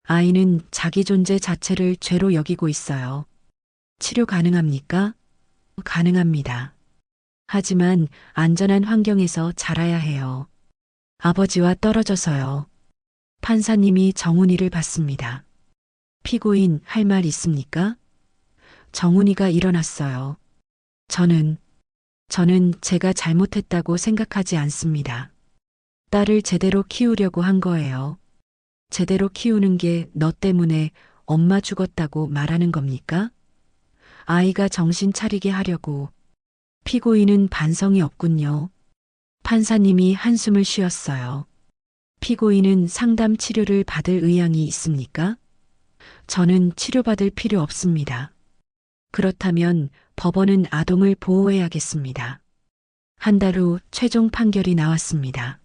아이는 자기 존재 자체를 죄로 여기고 있어요. 치료 가능합니까? 가능합니다. 하지만 안전한 환경에서 자라야 해요. 아버지와 떨어져서요. 판사님이 정훈이를 봤습니다. 피고인 할 말 있습니까? 정훈이가 일어났어요. 저는 제가 잘못했다고 생각하지 않습니다. 딸을 제대로 키우려고 한 거예요. 제대로 키우는 게 너 때문에 엄마 죽었다고 말하는 겁니까? 아이가 정신 차리게 하려고. 피고인은 반성이 없군요. 판사님이 한숨을 쉬었어요. 피고인은 상담 치료를 받을 의향이 있습니까? 저는 치료받을 필요 없습니다. 그렇다면 법원은 아동을 보호해야겠습니다. 한 달 후 최종 판결이 나왔습니다.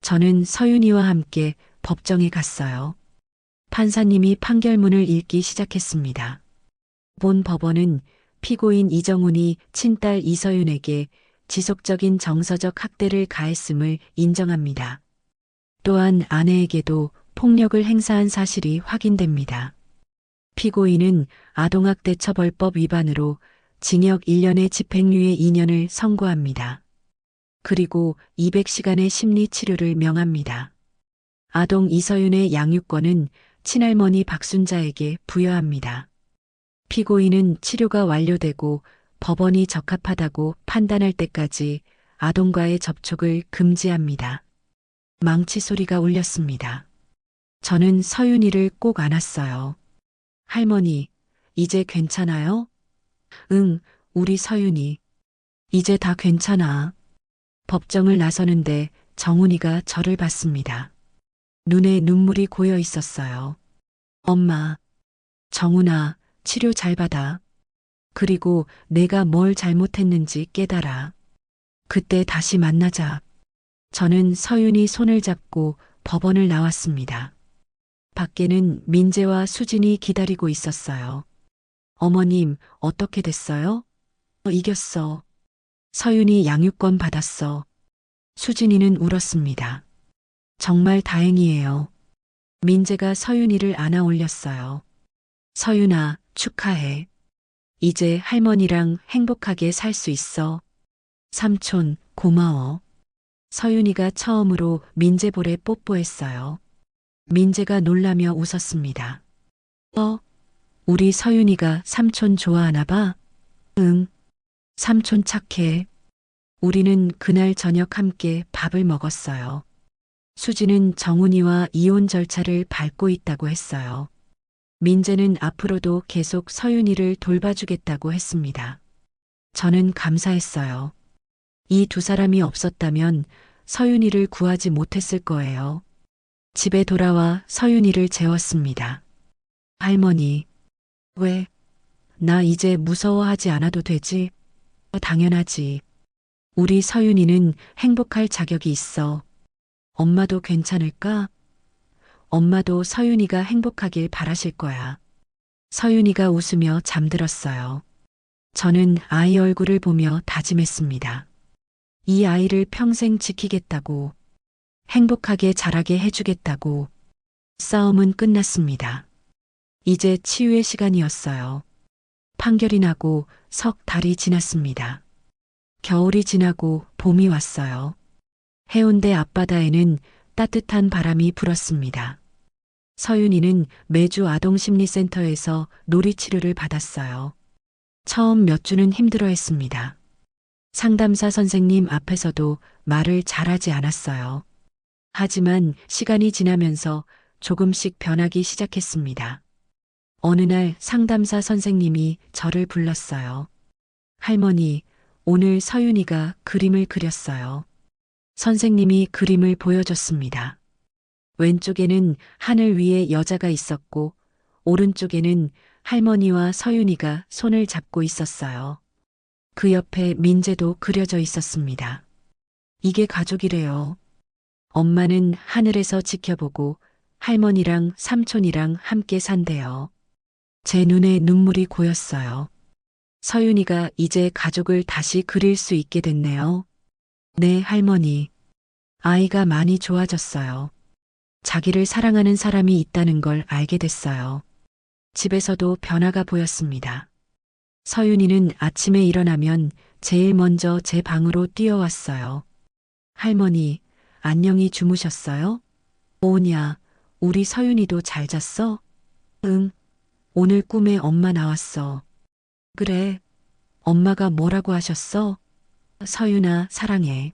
저는 서윤이와 함께 법정에 갔어요. 판사님이 판결문을 읽기 시작했습니다. 본 법원은 피고인 이정훈이 친딸 이서윤에게 지속적인 정서적 학대를 가했음을 인정합니다. 또한 아내에게도 폭력을 행사한 사실이 확인됩니다. 피고인은 아동학대처벌법 위반으로 징역 1년의 집행유예 2년을 선고합니다. 그리고 200시간의 심리치료를 명합니다. 아동 이서윤의 양육권은 친할머니 박순자에게 부여합니다. 피고인은 치료가 완료되고 법원이 적합하다고 판단할 때까지 아동과의 접촉을 금지합니다. 망치 소리가 울렸습니다. 저는 서윤이를 꼭 안았어요. 할머니, 이제 괜찮아요? 응, 우리 서윤이. 이제 다 괜찮아. 법정을 나서는데 정훈이가 저를 봤습니다. 눈에 눈물이 고여 있었어요. 엄마, 정훈아, 치료 잘 받아. 그리고 내가 뭘 잘못했는지 깨달아. 그때 다시 만나자. 저는 서윤이 손을 잡고 법원을 나왔습니다. 밖에는 민재와 수진이 기다리고 있었어요. 어머님, 어떻게 됐어요? 이겼어. 서윤이 양육권 받았어. 수진이는 울었습니다. 정말 다행이에요. 민재가 서윤이를 안아 올렸어요. 서윤아, 축하해. 이제 할머니랑 행복하게 살 수 있어. 삼촌, 고마워. 서윤이가 처음으로 민재 볼에 뽀뽀했어요. 민재가 놀라며 웃었습니다. 우리 서윤이가 삼촌 좋아하나 봐? 응. 삼촌 착해. 우리는 그날 저녁 함께 밥을 먹었어요. 수지는 정훈이와 이혼 절차를 밟고 있다고 했어요. 민재는 앞으로도 계속 서윤이를 돌봐주겠다고 했습니다. 저는 감사했어요. 이 두 사람이 없었다면 서윤이를 구하지 못했을 거예요. 집에 돌아와 서윤이를 재웠습니다. 할머니, 왜? 나 이제 무서워하지 않아도 되지? 당연하지. 우리 서윤이는 행복할 자격이 있어. 엄마도 괜찮을까? 엄마도 서윤이가 행복하길 바라실 거야. 서윤이가 웃으며 잠들었어요. 저는 아이 얼굴을 보며 다짐했습니다. 이 아이를 평생 지키겠다고, 행복하게 자라게 해주겠다고. 싸움은 끝났습니다. 이제 치유의 시간이었어요. 판결이 나고 석 달이 지났습니다. 겨울이 지나고 봄이 왔어요. 해운대 앞바다에는 따뜻한 바람이 불었습니다. 서윤이는 매주 아동심리센터에서 놀이치료를 받았어요. 처음 몇 주는 힘들어했습니다. 상담사 선생님 앞에서도 말을 잘하지 않았어요. 하지만 시간이 지나면서 조금씩 변하기 시작했습니다. 어느 날 상담사 선생님이 저를 불렀어요. 할머니, 오늘 서윤이가 그림을 그렸어요. 선생님이 그림을 보여줬습니다. 왼쪽에는 하늘 위에 여자가 있었고, 오른쪽에는 할머니와 서윤이가 손을 잡고 있었어요. 그 옆에 민재도 그려져 있었습니다. 이게 가족이래요. 엄마는 하늘에서 지켜보고 할머니랑 삼촌이랑 함께 산대요. 제 눈에 눈물이 고였어요. 서윤이가 이제 가족을 다시 그릴 수 있게 됐네요. 네, 할머니. 아이가 많이 좋아졌어요. 자기를 사랑하는 사람이 있다는 걸 알게 됐어요. 집에서도 변화가 보였습니다. 서윤이는 아침에 일어나면 제일 먼저 제 방으로 뛰어왔어요. 할머니, 안녕히 주무셨어요? 오냐, 우리 서윤이도 잘 잤어? 응, 오늘 꿈에 엄마 나왔어. 그래, 엄마가 뭐라고 하셨어? 서윤아, 사랑해.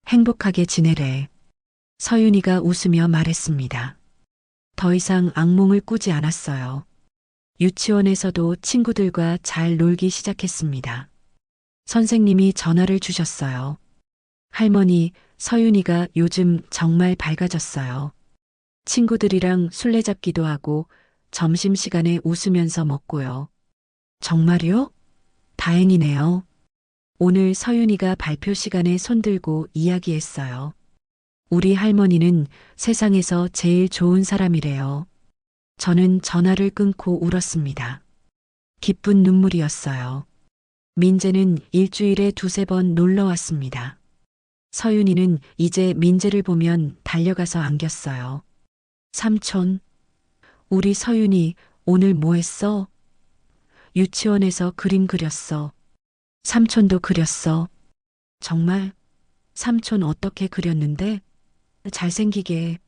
행복하게 지내래. 서윤이가 웃으며 말했습니다. 더 이상 악몽을 꾸지 않았어요. 유치원에서도 친구들과 잘 놀기 시작했습니다. 선생님이 전화를 주셨어요. 할머니, 서윤이가 요즘 정말 밝아졌어요. 친구들이랑 술래잡기도 하고 점심시간에 웃으면서 먹고요. 정말요? 다행이네요. 오늘 서윤이가 발표 시간에 손들고 이야기했어요. 우리 할머니는 세상에서 제일 좋은 사람이래요. 저는 전화를 끊고 울었습니다. 기쁜 눈물이었어요. 민재는 일주일에 두세 번 놀러 왔습니다. 서윤이는 이제 민재를 보면 달려가서 안겼어요. 삼촌, 우리 서윤이 오늘 뭐 했어? 유치원에서 그림 그렸어. 삼촌도 그렸어. 정말? 삼촌 어떻게 그렸는데? 잘생기게.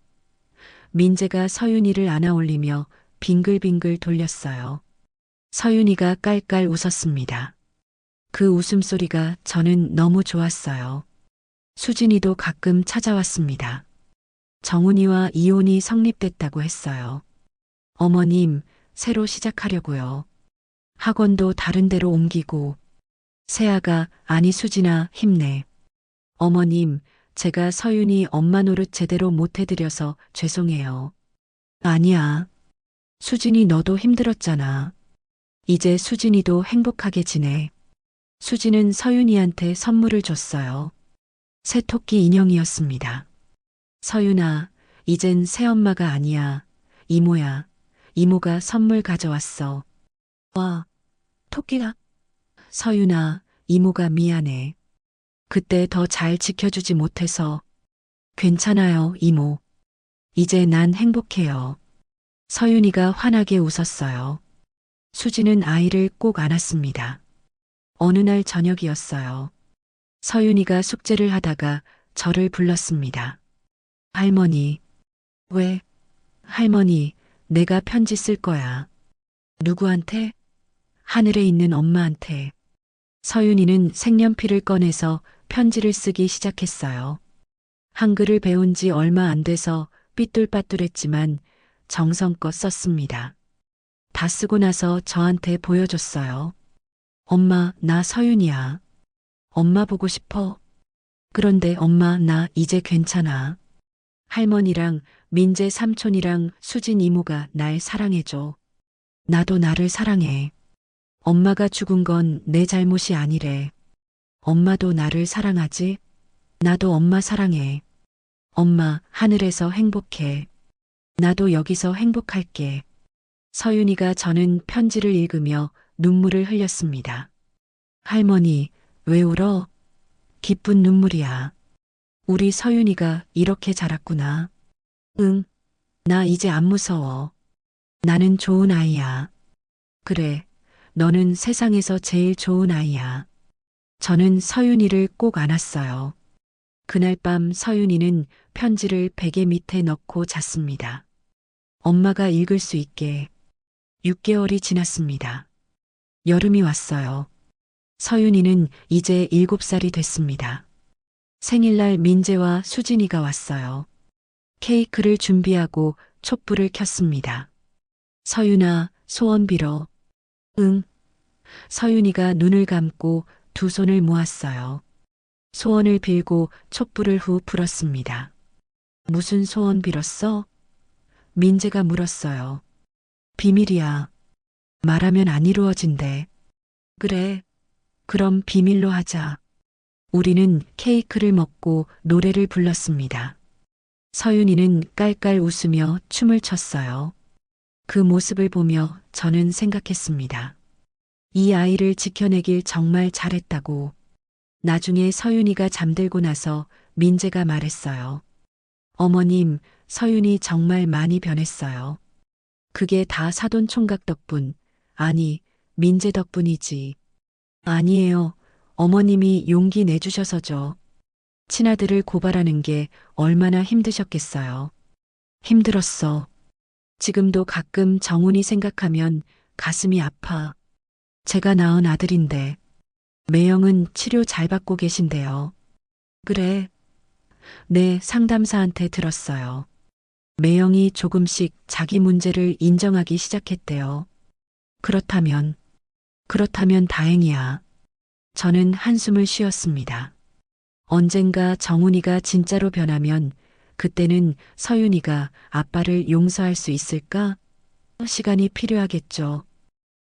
민재가 서윤이를 안아 올리며 빙글빙글 돌렸어요. 서윤이가 깔깔 웃었습니다. 그 웃음소리가 저는 너무 좋았어요. 수진이도 가끔 찾아왔습니다. 정훈이와 이혼이 성립됐다고 했어요. 어머님, 새로 시작하려고요. 학원도 다른 데로 옮기고. 세아가, 아니 수진아, 힘내. 어머님, 제가 서윤이 엄마 노릇 제대로 못 해드려서 죄송해요. 아니야. 수진이 너도 힘들었잖아. 이제 수진이도 행복하게 지내. 수진은 서윤이한테 선물을 줬어요. 새토끼 인형이었습니다. 서윤아, 이젠 새엄마가 아니야. 이모야. 이모가 선물 가져왔어. 와, 토끼가. 서윤아, 이모가 미안해. 그때 더 잘 지켜주지 못해서. 괜찮아요, 이모. 이제 난 행복해요. 서윤이가 환하게 웃었어요. 수지는 아이를 꼭 안았습니다. 어느 날 저녁이었어요. 서윤이가 숙제를 하다가 저를 불렀습니다. 할머니. 왜? 할머니, 내가 편지 쓸 거야. 누구한테? 하늘에 있는 엄마한테. 서윤이는 색연필을 꺼내서 편지를 쓰기 시작했어요. 한글을 배운 지 얼마 안 돼서 삐뚤빠뚤했지만 정성껏 썼습니다. 다 쓰고 나서 저한테 보여줬어요. 엄마, 나 서윤이야. 엄마 보고 싶어. 그런데 엄마, 나 이제 괜찮아. 할머니랑 민재 삼촌이랑 수진 이모가 날 사랑해줘. 나도 나를 사랑해. 엄마가 죽은 건 내 잘못이 아니래. 엄마도 나를 사랑하지? 나도 엄마 사랑해. 엄마, 하늘에서 행복해. 나도 여기서 행복할게. 서윤이가 저는 편지를 읽으며 눈물을 흘렸습니다. 할머니, 왜 울어? 기쁜 눈물이야. 우리 서윤이가 이렇게 자랐구나. 응, 나 이제 안 무서워. 나는 좋은 아이야. 그래, 너는 세상에서 제일 좋은 아이야. 저는 서윤이를 꼭 안았어요. 그날 밤 서윤이는 편지를 베개 밑에 넣고 잤습니다. 엄마가 읽을 수 있게. 6개월이 지났습니다. 여름이 왔어요. 서윤이는 이제 7살이 됐습니다. 생일날 민재와 수진이가 왔어요. 케이크를 준비하고 촛불을 켰습니다. 서윤아, 소원 빌어. 응. 서윤이가 눈을 감고 두 손을 모았어요. 소원을 빌고 촛불을 후 불었습니다. 무슨 소원 빌었어? 민재가 물었어요. 비밀이야. 말하면 안 이루어진대. 그래. 그럼 비밀로 하자. 우리는 케이크를 먹고 노래를 불렀습니다. 서윤이는 깔깔 웃으며 춤을 췄어요. 그 모습을 보며 저는 생각했습니다. 이 아이를 지켜내길 정말 잘했다고. 나중에 서윤이가 잠들고 나서 민재가 말했어요. 어머님, 서윤이 정말 많이 변했어요. 그게 다 사돈 총각 덕분, 아니, 민재 덕분이지. 아니에요. 어머님이 용기 내주셔서죠. 친아들을 고발하는 게 얼마나 힘드셨겠어요. 힘들었어. 지금도 가끔 정훈이 생각하면 가슴이 아파. 제가 낳은 아들인데. 매형은 치료 잘 받고 계신데요. 그래. 네, 상담사한테 들었어요. 매형이 조금씩 자기 문제를 인정하기 시작했대요. 그렇다면 다행이야. 저는 한숨을 쉬었습니다. 언젠가 정훈이가 진짜로 변하면 그때는 서윤이가 아빠를 용서할 수 있을까? 시간이 필요하겠죠.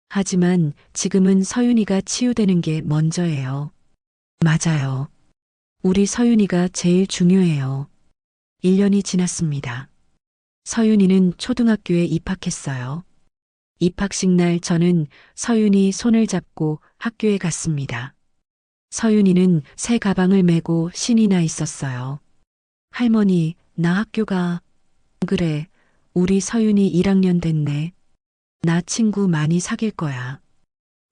하지만 지금은 서윤이가 치유되는 게 먼저예요. 맞아요. 우리 서윤이가 제일 중요해요. 1년이 지났습니다. 서윤이는 초등학교에 입학했어요. 입학식 날 저는 서윤이 손을 잡고 학교에 갔습니다. 서윤이는 새 가방을 메고 신이 나 있었어요. 할머니, 나 학교 가. 그래, 우리 서윤이 1학년 됐네. 나 친구 많이 사귈 거야.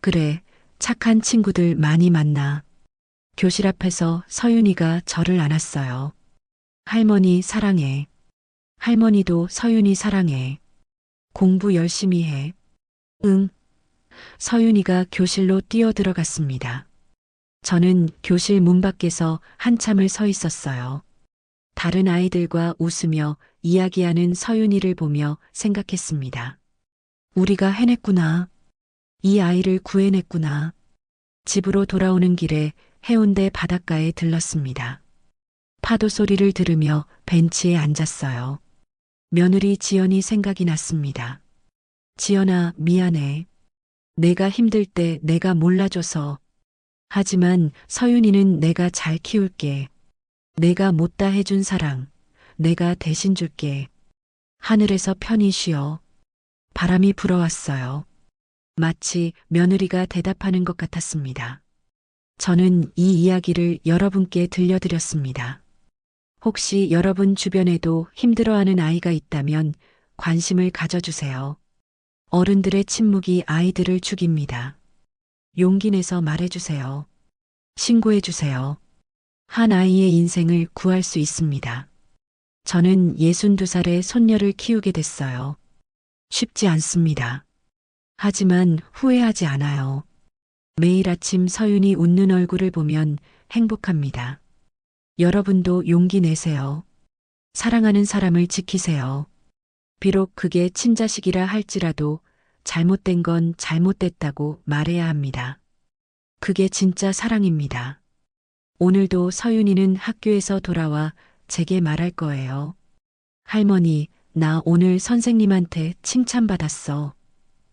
그래, 착한 친구들 많이 만나. 교실 앞에서 서윤이가 저를 안았어요. 할머니 사랑해. 할머니도 서윤이 사랑해. 공부 열심히 해. 응. 서윤이가 교실로 뛰어들어갔습니다. 저는 교실 문 밖에서 한참을 서 있었어요. 다른 아이들과 웃으며 이야기하는 서윤이를 보며 생각했습니다. 우리가 해냈구나. 이 아이를 구해냈구나. 집으로 돌아오는 길에 해운대 바닷가에 들렀습니다. 파도 소리를 들으며 벤치에 앉았어요. 며느리 지연이 생각이 났습니다. 지연아, 미안해. 내가 힘들 때 내가 몰라줘서. 하지만 서윤이는 내가 잘 키울게. 내가 못다 해준 사랑, 내가 대신 줄게. 하늘에서 편히 쉬어. 바람이 불어왔어요. 마치 며느리가 대답하는 것 같았습니다. 저는 이 이야기를 여러분께 들려드렸습니다. 혹시 여러분 주변에도 힘들어하는 아이가 있다면 관심을 가져주세요. 어른들의 침묵이 아이들을 죽입니다. 용기 내서 말해주세요. 신고해주세요. 한 아이의 인생을 구할 수 있습니다. 저는 62살의 손녀를 키우게 됐어요. 쉽지 않습니다. 하지만 후회하지 않아요. 매일 아침 서윤이 웃는 얼굴을 보면 행복합니다. 여러분도 용기 내세요. 사랑하는 사람을 지키세요. 비록 그게 친자식이라 할지라도 잘못된 건 잘못됐다고 말해야 합니다. 그게 진짜 사랑입니다. 오늘도 서윤이는 학교에서 돌아와 제게 말할 거예요. 할머니, 나 오늘 선생님한테 칭찬받았어.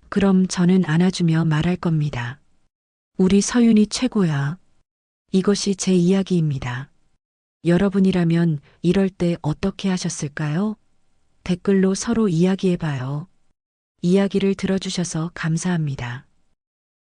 그럼 저는 안아주며 말할 겁니다. 우리 서윤이 최고야. 이것이 제 이야기입니다. 여러분이라면 이럴 때 어떻게 하셨을까요? 댓글로 서로 이야기해봐요. 이야기를 들어주셔서 감사합니다.